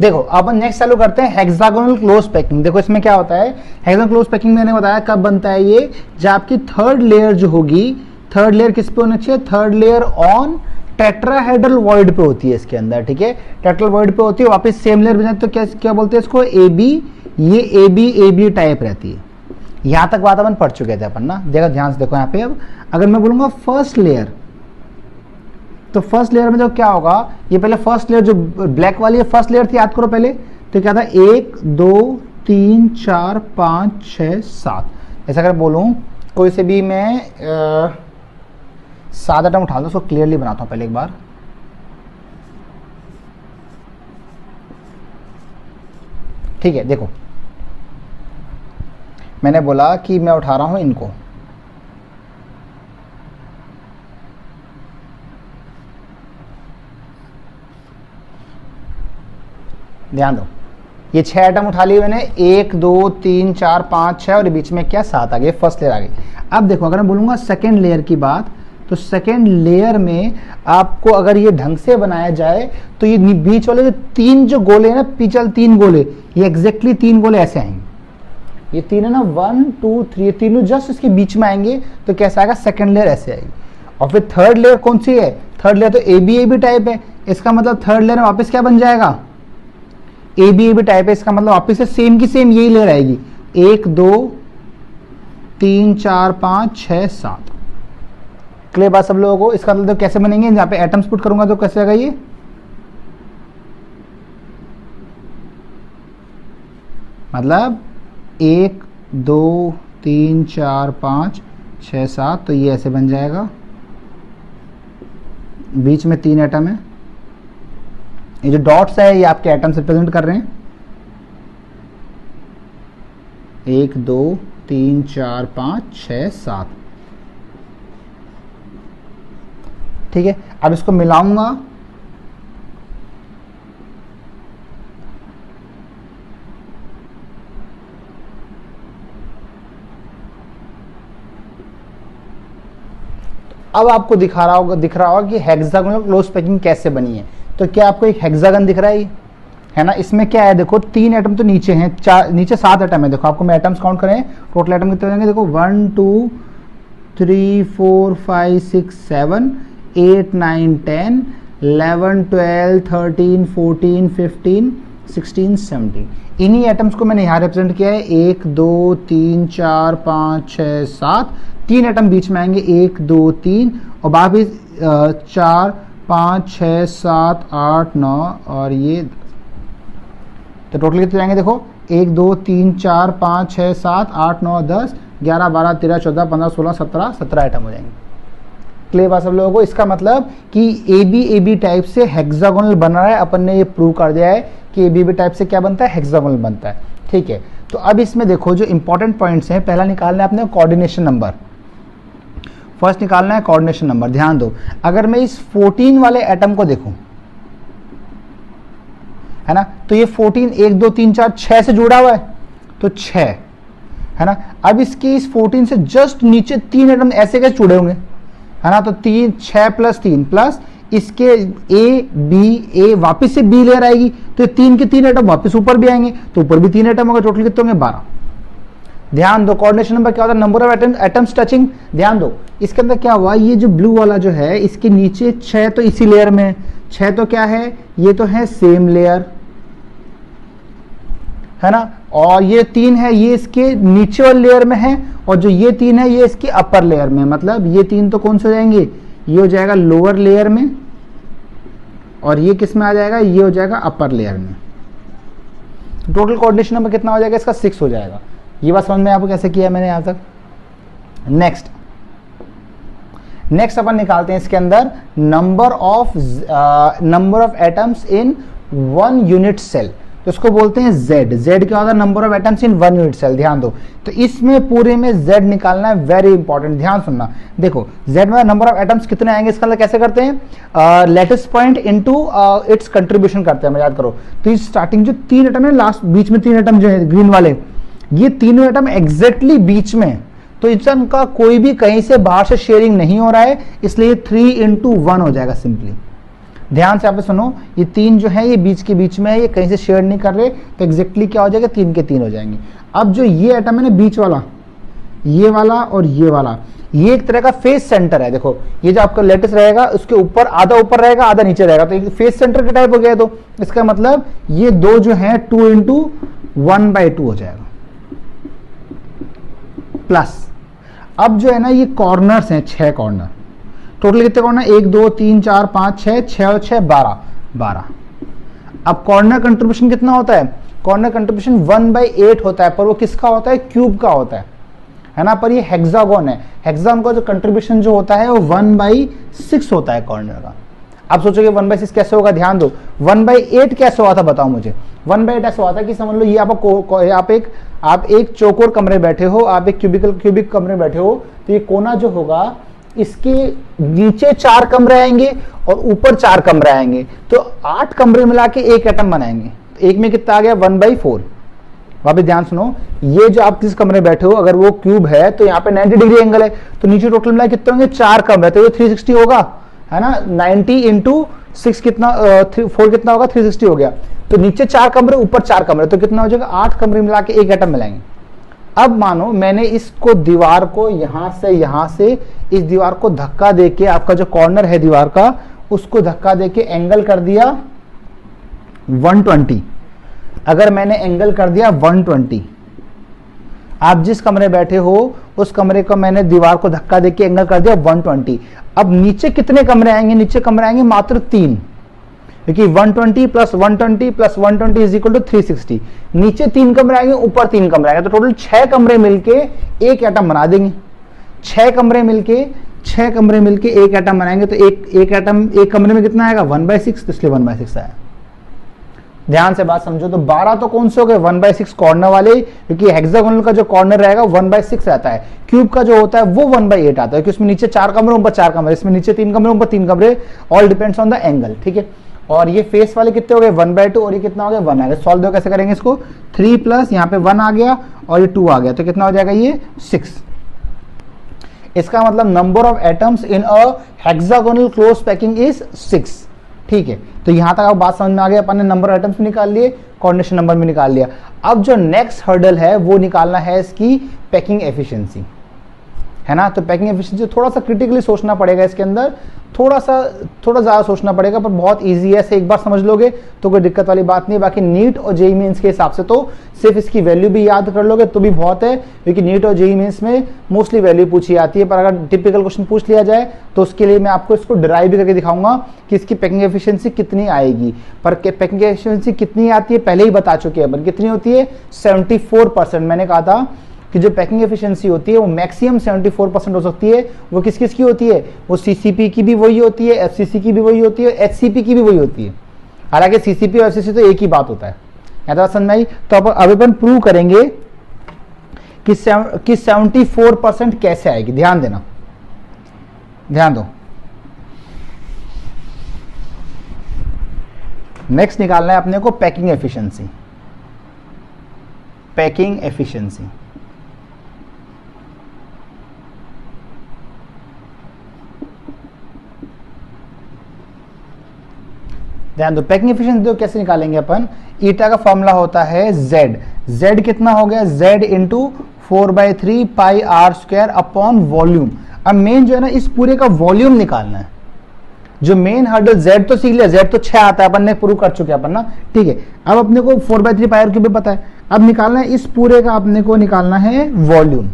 देखो अपन नेक्स्ट चालू करते हैं हेक्सागोनल क्लोज पैकिंग। देखो इसमें क्या होता है, हेक्सागोनल क्लोज पैकिंग मैंने बताया कब बनता है ये, जब आपकी थर्ड लेयर जो होगी, थर्ड लेयर किस पे होनी चाहिए, third layer on tetrahedral void पे होती है इसके अंदर, ठीक है, टेट्राहेड्रल वॉइड पे होती है, वापस सेम लेयर बन तो क्या क्या बोलते हैं इसको, ए बी, ये ए बी टाइप रहती है। यहां तक बात अपन पढ़ चुके थे अपन ना, देखो ध्यान से देखो यहाँ पे। अब अगर मैं बोलूंगा फर्स्ट लेयर, तो फर्स्ट लेयर में जो क्या होगा, ये पहले फर्स्ट लेयर जो ब्लैक वाली है फर्स्ट लेयर थी, याद करो पहले, तो क्या था 1 2 3 4 5 6 7, ऐसा अगर बोलूं कोई से भी मैं 7 आइटम उठा दो, उसको क्लियरली बनाता हूं पहले एक बार। ठीक है, देखो मैंने बोला कि मैं उठा रहा हूं इनको, ध्यान दो, ये 6 आइटम उठा लिए मैंने, 1 2 3 4 5 6 और बीच में क्या 7 आ गए, फर्स्ट लेयर आ गई। अब देखो अगर मैं बोलूंगा सेकेंड लेयर की बात, तो सेकेंड लेयर में आपको अगर ये ढंग से बनाया जाए तो ये बीच वाले जो 3 जो गोले हैं ना, पीछे 3 गोले, ये एग्जैक्टली 3 गोले ऐसे आएंगे, ये 3 है ना 1 2 3, तीनों जस्ट इसके बीच में आएंगे, तो कैसा आएगा, सेकेंड लेयर ऐसे आएगी। और फिर थर्ड लेयर कौन सी है, थर्ड लेयर तो ए बी टाइप है, इसका मतलब थर्ड लेयर में वापस क्या बन जाएगा, ए बी टाइप है, इसका मतलब वापस से सेम की सेम यही लेयर आएगी, 1 2 3 4 5 6 7। क्लियर बात सब लोगों को, इसका मतलब कैसे बनेंगे, यहाँ पे एटम्स पुट करूंगा तो कैसे आएगा ये, मतलब 1 2 3 4 5 6 7, तो ये ऐसे बन जाएगा, बीच में 3 एटम है, ये जो डॉट्स है ये आपके एटम्स रिप्रेजेंट कर रहे हैं, 1 2 3 4 5 6 7, ठीक है। अब इसको मिलाऊंगा, अब आपको दिख रहा होगा कि हेक्सागोनल क्लोज पैकिंग कैसे बनी है। तो क्या आपको एक हेक्सागन दिख रहा है ना, इसमें क्या है, देखो 3 एटम तो नीचे हैं, नीचे 7 एटम है, देखो आपको मैं एटम्स काउंट करें, टोटल एटम कितने होंगे, देखो 1 2 3 4 5 6 7 8 9 10 11 12 13 14 15 16 17, इन्हीं एटम्स को मैंने यहाँ रिप्रेजेंट किया है, 1 2 3 4 5 6 7, 3 एटम बीच में आएंगे, 1 2 3, और बाकी 4 5 6 7 8 9 और ये, तो टोटल कितने जाएंगे, देखो 1 2 3 4 5 6 7 8 9 10 11 12 13 14 15 16 17 आइटम हो जाएंगे। क्लियर बात सब लोगों को, इसका मतलब कि ए बी टाइप से हेक्सागोनल बन रहा है, अपन ने ये प्रूव कर दिया है कि ए बी टाइप से क्या बनता है, हेक्सागोनल बनता है, ठीक है। तो अब इसमें देखो जो इंपॉर्टेंट पॉइंट्स हैं, पहला निकालना है अपने कोऑर्डिनेशन नंबर, फर्स्ट निकालना है कोऑर्डिनेशन नंबर। ध्यान दो, अगर मैं इस 14 वाले एटम को देखूं, है ना, तो ये 14 1 2 3 4 6 से जुड़ा हुआ है, तो 6 है ना। अब इसके इस 14 से जस्ट नीचे 3 एटम ऐसे कैसे जुड़े होंगे, है ना, तो 3 6 प्लस 3 प्लस इसके ए वापस से बी लेयर आएगी, तो 3 के 3 एटम वापस ऊपर भी आएंगे, तो ऊपर भी 3 एटम होगा, टोटल कितने होंगे 12। ध्यान दो, कोऑर्डिनेशन नंबर क्या होता है, नंबर ऑफ एटम्स टचिंग। ध्यान दो, इसके अंदर क्या हुआ, ये जो ब्लू वाला जो है इसके नीचे 6 तो इसी लेयर में, 6 तो क्या है, ये तो है सेम लेयर, है ना, और ये 3 है ये इसके नीचे वाले लेयर में है, और जो ये 3 है ये इसकी अपर लेयर में, मतलब ये 3 तो कौन से हो जाएंगे, ये हो जाएगा लोअर लेयर में, और ये किस में आ जाएगा, ये हो जाएगा अपर लेयर में। टोटल कोऑर्डिनेशन नंबर कितना हो जाएगा इसका, 6 हो जाएगा। ये बात समझ में आपको कैसे किया मैंने यहां तक। नेक्स्ट अपन निकालते हैं इसके अंदर number of atoms in 1 unit cell, तो इसको बोलते हैं Z क्या होता है, number of atoms in 1 unit cell. ध्यान दो, तो इसमें पूरे में Z निकालना है, वेरी इंपॉर्टेंट, ध्यान सुनना। देखो Z में नंबर ऑफ एटम्स कितने आएंगे, इसका कैसे करते हैं, latest point into its contribution करते हैं, याद करो। तो इस स्टार्टिंग जो 3 एटम है, लास्ट बीच में 3 एटम जो है ग्रीन वाले, ये तीनों एटम एग्जैक्टली बीच में, तो इनका कोई भी कहीं से बाहर से शेयरिंग नहीं हो रहा है, इसलिए 3 into 1 हो जाएगा सिंपली। ध्यान से आप सुनो, ये 3 जो है ये बीच के बीच में है, ये कहीं से शेयर नहीं कर रहे, तो एग्जैक्टली क्या हो जाएगा, 3 के 3 हो जाएंगे। अब जो ये एटम है ना बीच वाला, ये वाला और ये वाला, ये एक तरह का फेस सेंटर है। देखो ये जो आपका लेटिस रहेगा उसके ऊपर आधा ऊपर रहेगा आधा नीचे रहेगा, तो एक फेस सेंटर के टाइप हो गया। तो इसका मतलब ये 2 जो है 2 × 1/2 हो जाएगा। प्लस अब जो है ना ये कॉर्नर्स हैं, 6 कॉर्नर, टोटल कितने कॉर्नर, 1 2 3 4 5 6, 6 और 6 12। अब कॉर्नर कंट्रीब्यूशन कितना होता है, कॉर्नर कंट्रीब्यूशन 1/8 होता है, पर वो किसका होता है, क्यूब का होता है ना। पर ये हेक्सागोन है, हेक्सागोन का जो कंट्रीब्यूशन जो होता है वो 1/6 होता है कॉर्नर का। आप सोचोगे 1/6 कैसे होगा, ध्यान दो, 1/8 कैसे हुआ था बताओ मुझे। 1/8 ऐसा हुआ था कि समझ लो ये आप एक चौकोर कमरे बैठे हो, आप एक क्यूबिक कमरे बैठे हो, तो ये कोना जो होगा इसके नीचे 4 कमरे आएंगे और ऊपर 4 कमरे आएंगे, तो 8 कमरे मिला के एक एटम बनाएंगे। तो एक में कितना आ गया, 1/4। वहां पे ध्यान सुनो, ये जो आप जिस कमरे बैठे हो अगर वो क्यूब है तो यहाँ पे 90 डिग्री एंगल है, तो नीचे टोटल मिला कितने होंगे, 4 कमरे, तो ये 360 होगा, है ना। 90 × 6 कितना, 4 कितना होगा, 360 हो गया। तो नीचे 4 कमरे ऊपर 4 कमरे, तो कितना हो जाएगा, 8 कमरे मिला के एक एटम मिलाएंगे। अब मानो मैंने इसको दीवार को यहां से इस दीवार को धक्का देके, आपका जो कॉर्नर है दीवार का उसको धक्का देके एंगल कर दिया 120। अगर मैंने एंगल कर दिया 120, आप जिस कमरे बैठे हो उस कमरे को मैंने दीवार को धक्का देके एंगल कर दिया 120। अब नीचे कितने कमरे आएंगे, नीचे कमरे आएंगे मात्र 3, क्योंकि 120 + 120 + 120 = 360। नीचे 3 कमरे आएंगे, ऊपर 3 कमरे आएंगे, तो टोटल 6 कमरे मिलके एक एटम बना देंगे। 6 कमरे मिलके एक एटम बनाएंगे, तो एक एटम एक कमरे में कितना आएगा, 1/6, तो इसलिए 1/6 आया। ध्यान से बात समझो, तो 12 तो कौन से हो गए, 1/6 कॉर्नर वाले, क्योंकि हेक्सागोनल का जो कॉर्नर रहेगा 1/6 रहता है। क्यूब का जो होता है वो 1/8 आता है, क्योंकि उसमें नीचे 4 कमरे ऊपर 4 कमरे, इसमें नीचे 3 कमरे ऊपर 3 कमरे, all depends on the angle, ठीक है। और ये फेस वाले कितने हो गए, 1/2, और ये कितना हो गया, 1 आ गया। सॉल्व दो कैसे करेंगे इसको, 3 प्लस यहाँ पे 1 आ गया और ये 2 आ गया, तो कितना हो जाएगा, ये 6। इसका मतलब number of atoms in a hexagonal close packing is 6, ठीक है। तो यहां तक आप बात समझ में आ गया, अपन ने नंबर ऑफ एटम्स भी निकाल लिए, कोऑर्डिनेशन नंबर भी निकाल लिया। अब जो नेक्स्ट हर्डल है वो निकालना है इसकी पैकिंग एफिशिएंसी, है ना। तो पैकिंग एफिशिएंसी थोड़ा सा क्रिटिकली सोचना पड़ेगा, इसके अंदर थोड़ा ज़्यादा सोचना पड़ेगा, पर बहुत इजी है, ऐसे एक बार समझ लोगे तो कोई दिक्कत वाली बात नहीं। बाकी नीट और जेईई मेंस के हिसाब से तो सिर्फ इसकी वैल्यू भी याद कर लोगे तो भी बहुत है, क्योंकि नीट और जेईई मेंस में मोस्टली वैल्यू पूछी जाती है। पर अगर टिपिकल क्वेश्चन पूछ लिया जाए तो उसके लिए मैं आपको इसको डिराइव भी करके दिखाऊंगा कि इसकी पैकिंग एफिशिएंसी कितनी आएगी। पर पैकिंग एफिशिएंसी कितनी आती है पहले ही बता चुके हैं, कितनी होती है, 74%। मैंने कहा था कि जो पैकिंग एफिशिएंसी होती है वो मैक्सिमम 74% हो सकती है। वो किस किस की होती है, वो सीसीपी की भी वही होती है, एफसीसी की भी वही होती है, एचसीपी की भी वही होती है। हालांकि सीसीपी और एफसीसी तो एक ही बात होता है, याद समझ में आई। तो अब अपन प्रूव करेंगे कि 74% कैसे आएगी। ध्यान देना, ध्यान दो। नेक्स्ट निकालना है अपने को पैकिंग एफिशिएंसी। पैकिंग एफिशिएंसी ध्यान दो। पैकिंग एफिशिएंसी तो कैसे निकालेंगे अपन, ईटा का फॉर्मूला होता है z कितना हो गया, z × 4/3 πr² अपॉन वॉल्यूम। अब मेन जो है ना इस पूरे का वॉल्यूम निकालना है। जो मेन हर्डल z तो सीख लिया, z तो 6 आता है, अपन ने प्रूव कर चुके हैं अपन ना, ठीक है। अब अपने को 4/3 πr³ भी पता है, अब निकालना है इस पूरे का, अपने को निकालना है वॉल्यूम,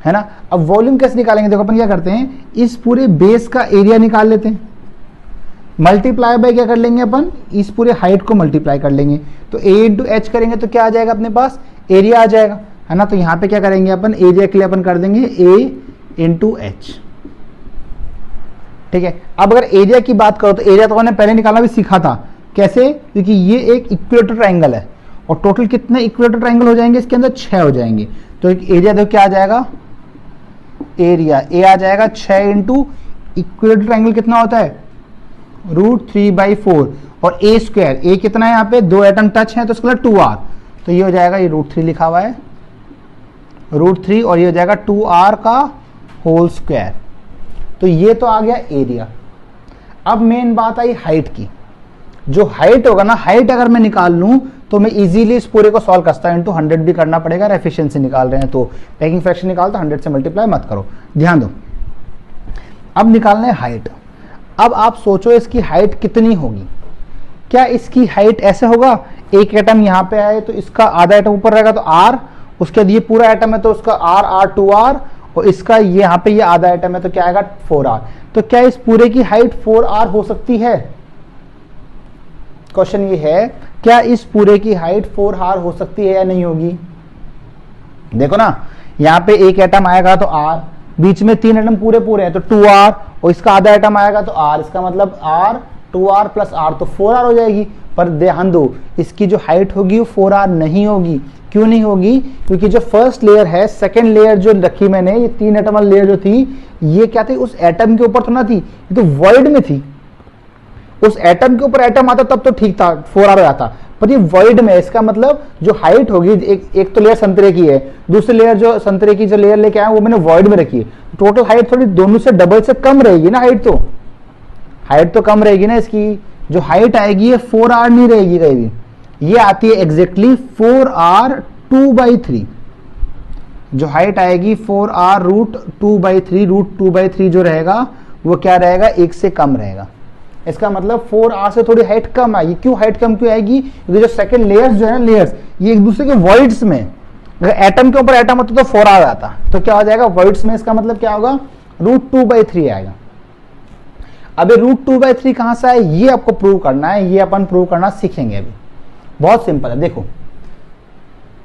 है ना। अब वॉल्यूम कैसे निकालेंगे, देखो अपन क्या करते हैं, इस पूरे बेस का एरिया निकाल लेते हैं, मल्टीप्लाई बाय क्या कर लेंगे अपन, इस पूरे हाइट को मल्टीप्लाई कर लेंगे, तो a × h करेंगे तो क्या आ जाएगा अपने पास, एरिया आ जाएगा, है ना। तो यहाँ पे क्या करेंगे अपन, एरिया के लिए अपन कर देंगे a × h, ठीक है। अब अगर एरिया की बात करो तो एरिया तो हमने पहले निकालना भी सीखा था, कैसे, क्योंकि ये एक इक्विलेटरल ट्रायंगल है और टोटल कितने इक्विलेटरल ट्रायंगल हो जाएंगे इसके अंदर, 6 हो जाएंगे। तो एक एरिया देखो क्या आ जाएगा, एरिया a आ जाएगा 6 × इक्विलेटरल ट्रायंगल कितना होता है, √3/4, और a² कितना है यहाँ पे, 2 एटम टच है तो इसका 2r, तो ये हो जाएगा, ये √3 लिखा हुआ है, √3, और ये हो जाएगा 2r का होल स्क्वायर। तो ये तो आ गया एरिया। अब मेन बात आई हाइट की। जो हाइट होगा ना, हाइट अगर मैं निकाल लूं तो मैं इजीली इस पूरे को सॉल्व कर सकता हूं। इंटू 100 भी करना पड़ेगा, एफिशिएंसी निकाल रहे हैं तो पैकिंग फ्रैक्शन निकाल तो 100 से मल्टीप्लाई मत करो, ध्यान दो। अब निकालना है हाइट। अब आप सोचो इसकी हाइट कितनी होगी। क्या इसकी हाइट ऐसे होगा, एक एटम यहाँ पे आए तो इसका आधा एटम ऊपर रहेगा तो आर, उसके बाद ये पूरा एटम है तो उसका आर आर 2r, और इसका ये यहाँ पे ये आधा एटम है तो क्या आएगा 4r। तो क्या इस पूरे की हाइट 4r हो सकती है? क्वेश्चन ये है, क्या इस पूरे की हाइट 4r हो सकती है या नहीं होगी? देखो ना, यहाँ पे एक एटम आएगा तो r, बीच में 3 एटम पूरे पूरे हैं तो 2r, और इसका आधा एटम आएगा तो r, इसका मतलब r 2r प्लस r तो 4r हो जाएगी। पर ध्यान दो, इसकी जो हाइट होगी वो 4r नहीं होगी। क्यों नहीं होगी? क्योंकि जो फर्स्ट लेयर है, सेकंड लेयर जो रखी मैंने, ये 3 एटम वाली लेयर जो थी, ये क्या थी, उस एटम के ऊपर तो ना थी, ये तो वॉइड में थी। उस एटम के ऊपर एटम आता तब तो ठीक था, 4r हो जाता, पर ये वॉइड में। इसका मतलब जो हाइट होगी, एक तो लेयर संतरे की है, दूसरी लेयर जो संतरे की जो लेयर लेके आया वो मैंने वॉइड में रखी है। टोटल हाइट थोड़ी दोनों से डबल से कम रहेगी ना, हाइट तो कम रहेगी ना। इसकी जो हाइट आएगी ये 4r नहीं रहेगी कहीं भी, ये आती है एग्जैक्टली 4r 2/3। जो हाइट आएगी 4r रूट 2/3, रूट 2/3 जो रहेगा वो क्या रहेगा, 1 से कम रहेगा। इसका मतलब 4r से थोड़ी हाइट कम आएगी। क्यों हाइट कम क्यों आएगी? क्योंकि जो सेकंड लेयर्स जो है ना, लेयर्स ये एक दूसरे के वॉइड्स में, अगर एटम के ऊपर एटम होता तो 4r आता, तो क्या हो जाएगा वॉइड्स में। इसका मतलब क्या होगा, रूट 2/3 आएगा। अब ये रूट 2/3 कहां से आए, ये आपको प्रूव करना है, ये अपन प्रूव करना सीखेंगे अभी। बहुत सिंपल है, देखो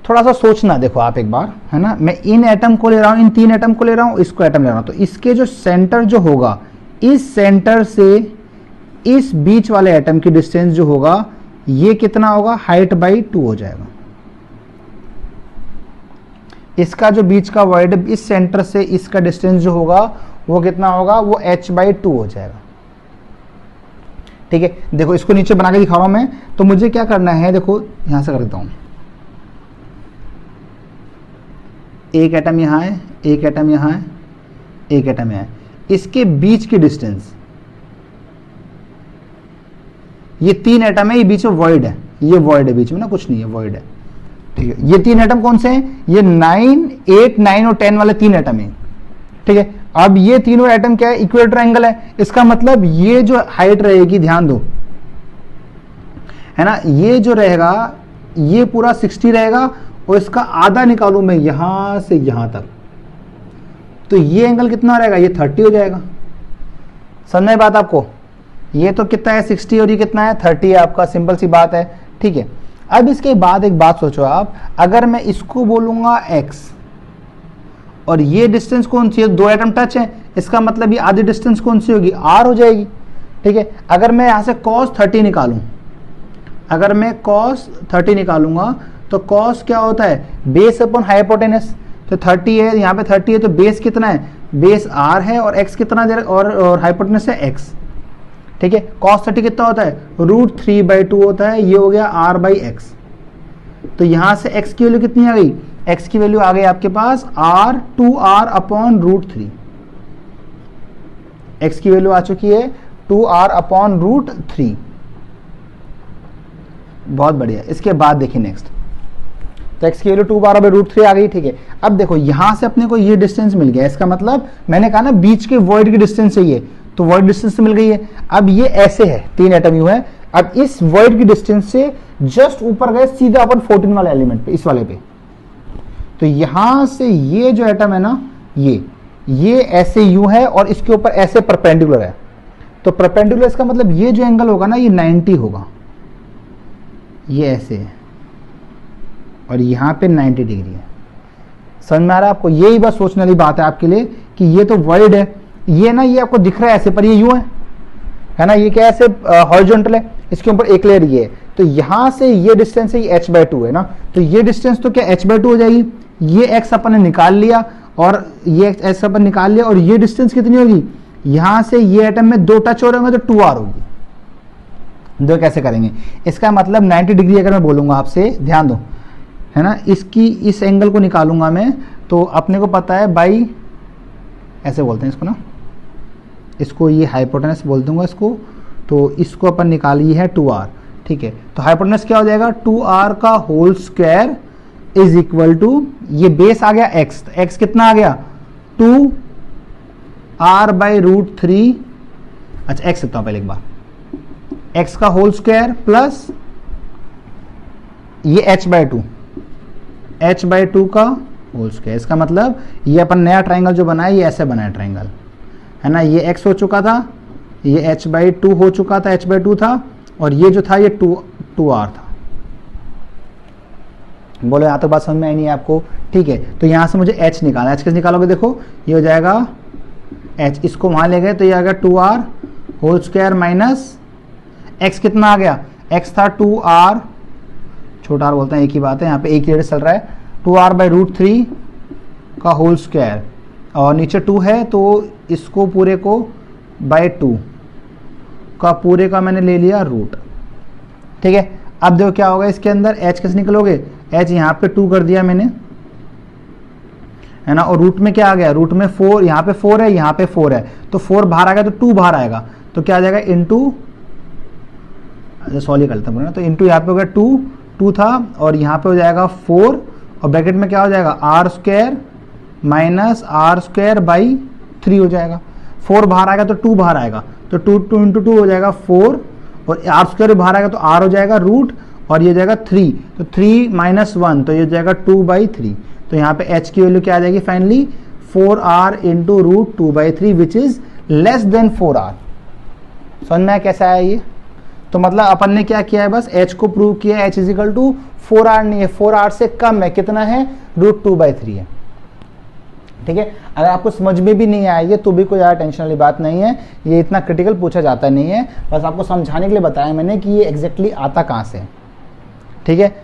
थोड़ा सा सोचना, देखो आप एक बार, है ना, मैं इन एटम को ले रहा हूं, इन 3 एटम को ले रहा हूं, इसको एटम ले रहा हूं, तो इसके जो सेंटर जो होगा, इस सेंटर से इस बीच वाले एटम की डिस्टेंस जो होगा, ये कितना होगा, हाइट बाई 2 हो जाएगा। इसका जो बीच का वॉइड, इस सेंटर से इसका डिस्टेंस जो होगा वो कितना होगा, वो h/2 हो जाएगा। ठीक है, देखो इसको नीचे बना के दिखा रहा हूं मैं, तो मुझे क्या करना है, देखो यहां से कर देता हूं, एक एटम यहां है, एक एटम यहां है, एक एटम यहां है, इसके बीच की डिस्टेंस, ये 3 एटम है, ये बीच में वॉइड है, ये वॉइड है बीच में ना, कुछ नहीं है, वॉइड है। ठीक है, ये 3 एटम कौन से हैं, ये 9, 8, 9 और 10 वाले 3 एटम है। ठीक है, अब ये तीनों एटम क्या है, इक्वेटर एंगल है। इसका मतलब ये जो हाइट रहेगी, ध्यान दो, है ना, ये जो रहेगा ये पूरा 60 रहेगा, और इसका आधा निकालू मैं यहां से यहां तक, तो ये एंगल कितना रहेगा, ये 30 हो जाएगा। समझ में बात आपको? ये तो कितना है 60 और ये कितना है 30 है आपका, सिंपल सी बात है। ठीक है, अब इसके बाद एक बात सोचो आप, अगर मैं इसको बोलूंगा x और ये डिस्टेंस कौन सी है, 2 एटम टच है, इसका मतलब ये आधी डिस्टेंस कौन सी होगी, r हो जाएगी। ठीक है, अगर मैं यहां से cos 30 निकालूं, अगर मैं cos 30 निकालूंगा तो cos क्या होता है, बेस अपॉन हाइपोटेनस। तो 30 है, यहाँ पे 30 है, तो बेस कितना है, बेस r है, और x कितना दे, और हाइपोटेनस है x। ठीक है, cos 30 कितना होता है, रूट 3/2 होता है, ये हो गया r/x। तो यहां से x की वैल्यू कितनी आ गई, x की वैल्यू आ गई आपके पास r 2r upon root 3। x की वैल्यू आ चुकी है 2r अपॉन रूट 3। बहुत बढ़िया। इसके बाद देखिए नेक्स्ट, तो x की वैल्यू 2r बाई रूट 3 आ गई। ठीक है, अब देखो यहां से अपने को ये डिस्टेंस मिल गया, इसका मतलब मैंने कहा ना बीच के वॉइड की डिस्टेंस चाहिए, तो वॉइड डिस्टेंस से मिल गई है। अब ये ऐसे है, 3 एटम यू है, अब इस वॉइड की डिस्टेंस से जस्ट ऊपर गए सीधा अपन 14 वाले एलिमेंट पे, इस वाले पे। तो यहां से ये जो एटम है ना, ये ऐसे यू है और इसके ऊपर ऐसे परपेंडिकुलर है, तो परपेंडिकुलर इसका मतलब ये जो एंगल होगा ना, ये 90 होगा, ये ऐसे है, और यहां पे 90 डिग्री है। समझ में आ रहा है आपको? यही बस सोचने वाली बात है आपके लिए कि ये तो वॉइड है, ये ना ये आपको दिख रहा है ऐसे, पर ये यू है ना, ये क्या ऐसे हॉरिजॉन्टल है, इसके ऊपर एक लेयर ये है, तो यहां से ये डिस्टेंस है, ये h/2 है ना, तो ये डिस्टेंस तो क्या h/2 हो जाएगी। ये x अपन ने निकाल लिया, और ये x अपन निकाल लिया, और ये डिस्टेंस कितनी होगी, यहां से ये एटम में 2 टच हो रहे होंगे तो 2r होगी। दो कैसे करेंगे, इसका मतलब 90 डिग्री अगर मैं बोलूंगा आपसे, ध्यान दो, है ना, इसकी इस एंगल को निकालूंगा मैं, तो अपने को पता है बाई, ऐसे बोलते हैं इसको ना, इसको ये हाइपोटेनस बोल दूंगा इसको, तो इसको अपन निकालिए है 2r, ठीक है। तो हाइपोटेनस क्या हो जाएगा, 2r का whole square is equal to, ये बेस आ गया x, तो x कितना आ गया 2r बाई रूट 3, अच्छा x लिखता हूं पहले एक बार, x का होल स्क्वायर प्लस ये h बाई 2 का होल स्क्वायर। इसका मतलब ये अपन नया ट्राइंगल जो बनाया ये ऐसे बनाया ट्राइंगल, है ना। ये x हो चुका था, ये h बाई 2 हो चुका था, h बाई 2 था, और ये जो था ये 2r था। बोलो यहाँ तो बात समझ में आई नहीं है आपको, ठीक है। तो यहाँ से मुझे h निकालना है, h कैसे निकालोगे, देखो ये हो जाएगा h, इसको वहां ले गए तो ये आ गया 2r whole square minus x कितना आ गया, x था 2r, छोटा r बोलते हैं एक ही बात है, यहाँ पे एक ही चल रहा है, 2r बाई रूट 3 का होल स्क्वायर, और नीचे 2 है तो इसको पूरे को बाई 2 का पूरे का मैंने ले लिया रूट, ठीक है। अब देखो क्या होगा इसके अंदर, h कैसे निकलोगे, h यहाँ पे 2 कर दिया मैंने, है ना, और रूट में क्या आ गया, रूट में 4, यहाँ पे 4 है, यहाँ पे 4 है, तो 4 बाहर आ गया तो 2 बाहर आएगा, तो क्या आ जाएगा इंटू, सॉल्व करते हैं ना, तो इंटू यहाँ पे हो गया 2 था, और यहाँ पे हो जाएगा 4, और ब्रैकेट में क्या हो जाएगा R square minus R square by 3 हो जाएगा, 4 बाहर आएगा तो 2 बाहर आएगा, तो 2 इंटू 2 हो जाएगा 4, और आर स्क्वायर बाहर आएगा तो आर हो जाएगा रूट, और ये हो जाएगा 3, तो 3 माइनस 1 तो ये हो जाएगा 2 बाई 3, तो यहाँ पे h की वैल्यू क्या आ जाएगी finally 4r into root 2 by 3 which is less than 4r। समझ में आया कैसे आया ये, तो मतलब अपन ने क्या किया है, बस h को प्रूव किया है, h is equal to 4r नहीं है, 4r से कम है, कितना है रूट 2 बाई 3 है, ठीक है। अगर आपको समझ में भी नहीं आएगी तो भी कोई ज़्यादा टेंशन वाली बात नहीं है, ये इतना क्रिटिकल पूछा जाता नहीं है, बस आपको समझाने के लिए बताया मैंने कि ये एग्जैक्टली आता कहाँ से है, ठीक है।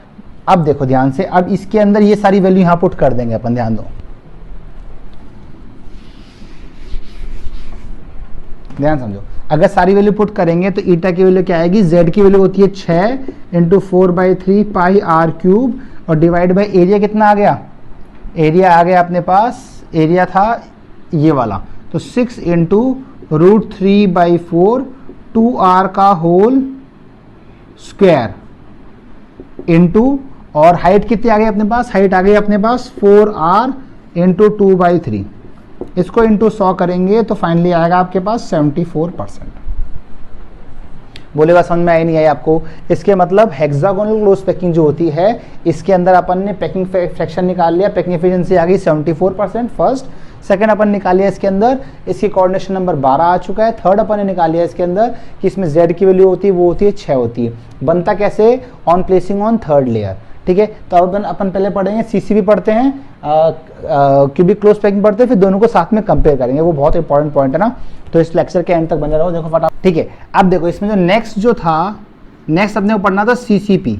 अब देखो ध्यान से, अब इसके अंदर ये सारी वैल्यू यहाँ पुट कर देंगे अपन, ध्यान दो, ध्यान समझो, अगर सारी वैल्यू पुट करेंगे तो ईटा की वैल्यू क्या आएगी, z की वैल्यू होती है 6 इंटू 4/3 पाई r क्यूब, और डिवाइड बाई एरिया कितना आ गया, एरिया आ गया अपने पास, एरिया था ये वाला, तो 6 इंटू रूट 3/4 2r का होल स्क्वायर इंटू, और हाइट कितनी आ गई अपने पास, हाइट आ गई अपने पास 4r इंटू 2/3, इसको इंटू 100 करेंगे तो फाइनली आएगा आपके पास 74%। बोलेगा समझ में आई नहीं आई आपको, इसके मतलब हेक्सागोनल क्लोज पैकिंग जो होती है इसके अंदर अपन ने पैकिंग फ्रैक्शन निकाल लिया, पैकिंग एफिशिएंसी आ गई 74% फर्स्ट, सेकंड अपन निकाल लिया इसके अंदर इसकी कोऑर्डिनेशन नंबर 12 आ चुका है, थर्ड अपन ने निकाल लिया इसके अंदर कि इसमें z की वैल्यू होती है वो होती है 6 होती है, बनता कैसे on placing on third layer, ठीक है। तो अब अपन पहले पढ़ेंगे सीसीबी पढ़ते हैं, क्यूबिक क्लोज पैकिंग पढ़ते हैं, फिर दोनों को साथ में कंपेयर करेंगे, वो बहुत इंपॉर्टेंट पॉइंट है ना, तो इस लेक्चर के एंड तक बने रहो, देखो फटाफट, ठीक है। अब देखो इसमें जो नेक्स्ट जो था, नेक्स्ट अपने को पढ़ना था सीसीपी,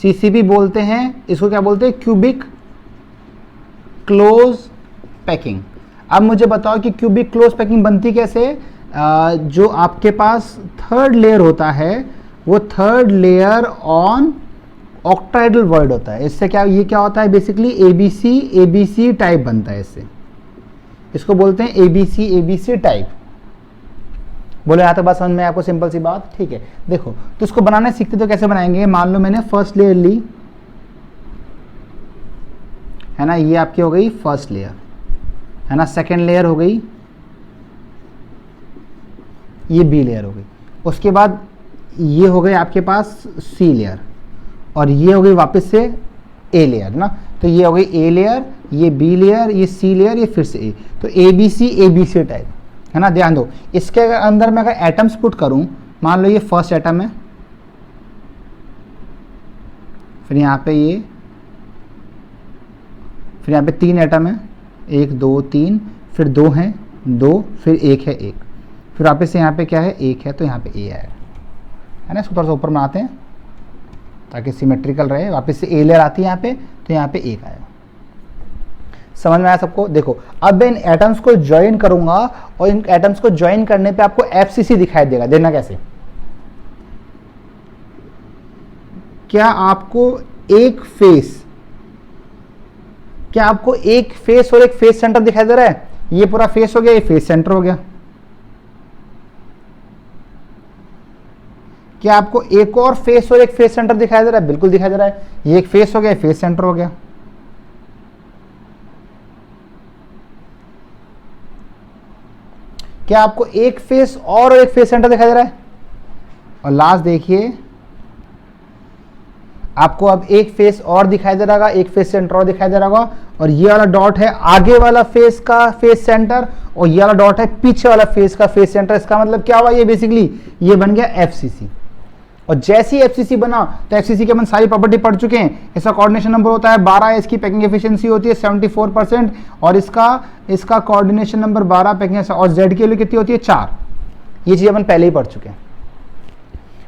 सीसीपी बोलते हैं इसको, क्या बोलते हैं क्यूबिक क्लोज पैकिंग। अब मुझे बताओ कि क्यूबिक क्लोज पैकिंग बनती कैसे, जो आपके पास थर्ड लेयर होता है वो third layer on octahedral word होता है, इससे क्या ये क्या होता है बेसिकली एबीसी टाइप बनता है, इससे इसको बोलते हैं एबीसी टाइप। बोले यहाँ तक बात समझ में आपको, सिंपल सी बात, ठीक है। देखो तो इसको बनाना सीखते तो कैसे बनाएंगे, मान लो मैंने फर्स्ट लेयर ली, है ना, ये आपकी हो गई फर्स्ट लेयर, है ना, सेकेंड लेयर हो गई, ये बी लेयर हो गई, उसके बाद ये हो गए आपके पास सी लेयर, और ये हो गई वापस से ए लेयर ना, तो ये हो गई ए लेयर, ये बी लेयर, ये सी लेयर, ये फिर से ए, तो एबीसी टाइप, है ना। ध्यान दो इसके अंदर मैं अगर एटम्स पुट करूं, मान लो ये फर्स्ट एटम है, फिर यहाँ पे ये, फिर यहाँ पे 3 एटम है, 1 2 3, फिर 2 हैं 2, फिर 1 है 1, फिर वापस से यहाँ पे क्या है 1 है, तो यहाँ पे ए है ना, इसको थोड़ा सा ऊपर बनाते हैं ताकि सिमेट्रिकल रहे, वापस से ए लेयर आती है यहाँ पे, तो यहाँ पे 1 आया, समझ में आया सबको। देखो अब मैं इन एटम्स को ज्वाइन करूंगा, और इन एटम्स को ज्वाइन करने पे आपको एफसीसी दिखाई देगा, देखना कैसे, क्या आपको एक फेस, क्या आपको एक फेस और एक फेस सेंटर दिखाई दे रहा है, ये पूरा फेस हो गया, ये फेस सेंटर हो गया, क्या आपको एक और फेस और एक फेस सेंटर दिखाई दे रहा है? बिल्कुल दिखाई दे रहा है। ये एक फेस हो गया, फेस सेंटर हो गया। क्या आपको एक फेस और एक फेस सेंटर दिखाई दे रहा है? और लास्ट देखिए, आपको अब एक फेस और दिखाई दे रहा होगा, एक फेस सेंटर और दिखाई दे रहा होगा, और ये वाला डॉट है आगे वाला फेस का फेस सेंटर, और ये वाला डॉट है पीछे वाला फेस का फेस सेंटर। इसका मतलब क्या हुआ? ये बेसिकली ये बन गया एफसीसी। और जैसे ही एफसीसी बना तो एफसीसी के अपन सारी प्रॉपर्टी पढ़ चुके हैं। इसका कोऑर्डिनेशन नंबर होता है 12, इसकी पैकिंग एफिशिएंसी होती है 74%, और इसका कोऑर्डिनेशन नंबर 12 पैकिंग, और जेड की वैल्यू कितनी होती है? 4। ये चीज अपन पहले ही पढ़ चुके हैं।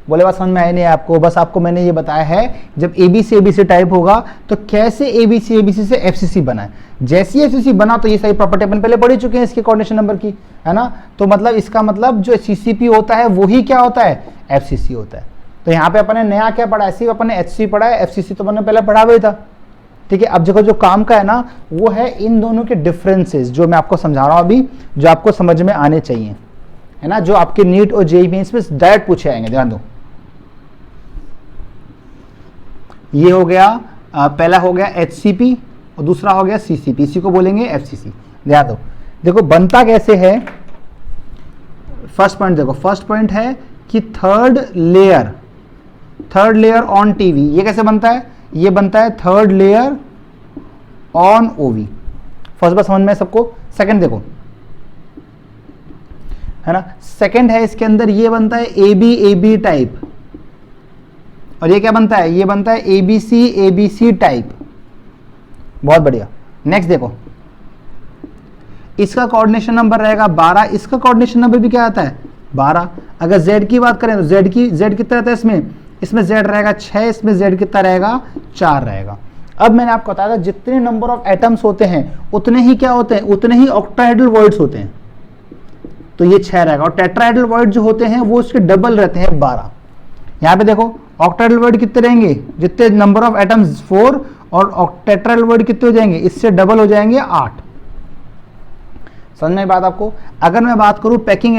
बोले बात समझ में आई नहीं आपको? बस आपको मैंने ये बताया है जब एबीसी टाइप होगा तो कैसे एबीसी से एफसीसी बना है। जैसे एफसीसी बना तो ये सारी प्रॉपर्टी अपन पहले पढ़ ही चुके हैं इसके कोऑर्डिनेशन नंबर की, है ना। तो मतलब इसका मतलब जो सीसीपी होता है वही क्या होता है? एफसीसी होता है। तो यहाँ पे अपन ने नया क्या पढ़ा? ऐसे अपन ने एचसी पढ़ा है, एफसीसी तो अपन ने पहले पढ़ा हुआ था, ठीक है। अब देखो जो काम का है ना वो है इन दोनों के डिफरेंसेस, जो मैं आपको समझा रहा हूँ अभी, जो आपको समझ में आने चाहिए, है ना, जो आपके नीट और जेईई मेंस में डायरेक्ट पूछे आएंगे। ध्यान दो, ये हो गया पहला हो गया एचसीपी और दूसरा हो गया सीसीपी, इसी को बोलेंगे एफसीसी। ध्यान दो, देखो बनता कैसे है। फर्स्ट पॉइंट देखो, फर्स्ट पॉइंट है कि थर्ड लेयर ऑन टीवी, ये कैसे बनता है? ये बनता है थर्ड लेयर ऑन ओवी। फर्स्ट बात समझ में सबको। सेकंड देखो, है ना, सेकंड है इसके अंदर ये बनता है एबी टाइप, और ये क्या बनता है? ये बनता है एबीसी टाइप। बहुत बढ़िया। नेक्स्ट देखो, इसका कोऑर्डिनेशन नंबर रहेगा 12, इसका कोऑर्डिनेशन नंबर भी क्या आता है? 12। अगर जेड की बात करें तो जेड कितना रहता है इसमें जेड रहेगा 6, इसमें जेड कितना रहेगा? 4 रहेगा। अब मैंने आपको बताया था जितने नंबर ऑफ एटम्स होते हैं उतने ही क्या होते हैं? उतने ही ऑक्टाहेड्रल वॉइड्स होते हैं। तो ये 6 रहेगा, और टेट्राहेड्रल वॉइड जो होते हैं वो उसके डबल रहते हैं 12। यहाँ पे देखो ऑक्टाहेड्रल वर्ड कितने रहेंगे? जितने नंबर ऑफ एटम्स 4, और टेट्राहेड्रल वर्ड कितने हो जाएंगे? इससे डबल हो जाएंगे 8। समझ में बात आपको? अगर मैं बात करूं पैकिंग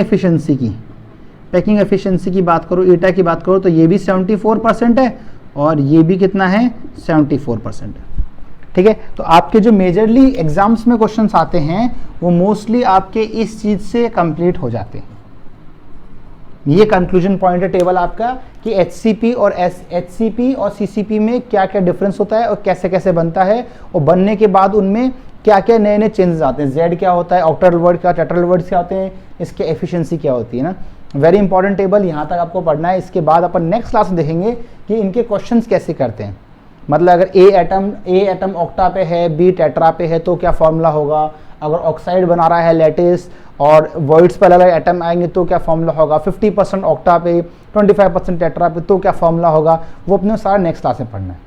एफिशिएंसी की बात करूं, ईटा की बात करूं, तो ये भी 74% है और ये भी कितना है? 74% है। ठीक है। तो आपके जो मेजरली एग्जाम्स में क्वेश्चंस आते हैं वो मोस्टली आपके इस चीज से कंप्लीट हो जाते हैं। ये कंक्लूजन पॉइंट है टेबल आपका कि एचसीपी और सीसीपी में क्या क्या डिफरेंस होता है और कैसे कैसे बनता है, और बनने के बाद उनमें क्या क्या नए नए चेंजेस आते हैं। जेड क्या होता है, ऑक्टाहेड्रल वर्ड क्या, टेट्राहेड्रल वर्ड्स क्या होते हैं, इसके एफिशिएंसी क्या होती है ना। वेरी इंपॉर्टेंट टेबल, यहाँ तक आपको पढ़ना है। इसके बाद अपन नेक्स्ट क्लास में देखेंगे कि इनके क्वेश्चंस कैसे करते हैं। मतलब अगर ए एटम ऑक्टा पे है, बी टेट्रा पे है तो क्या फॉर्मूला होगा, अगर ऑक्साइड बना रहा है लैटिस और वर्ड्स पर अलग एटम आएंगे तो क्या फॉर्मूला होगा, 50% ऑक्टा पे 25% टेट्रा पे तो क्या फॉर्मूला होगा, वो अपने सारा नेक्स्ट क्लास में पढ़ना है।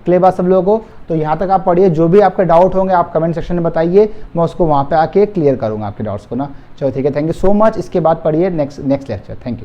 क्लियर बात सब लोगों को? तो यहाँ तक आप पढ़िए, जो भी आपके डाउट होंगे आप कमेंट सेक्शन में बताइए, मैं उसको वहाँ पे आके क्लियर करूँगा आपके डाउट्स को ना। चलो ठीक है, थैंक यू सो मच। इसके बाद पढ़िए नेक्स्ट लेक्चर। Thank you.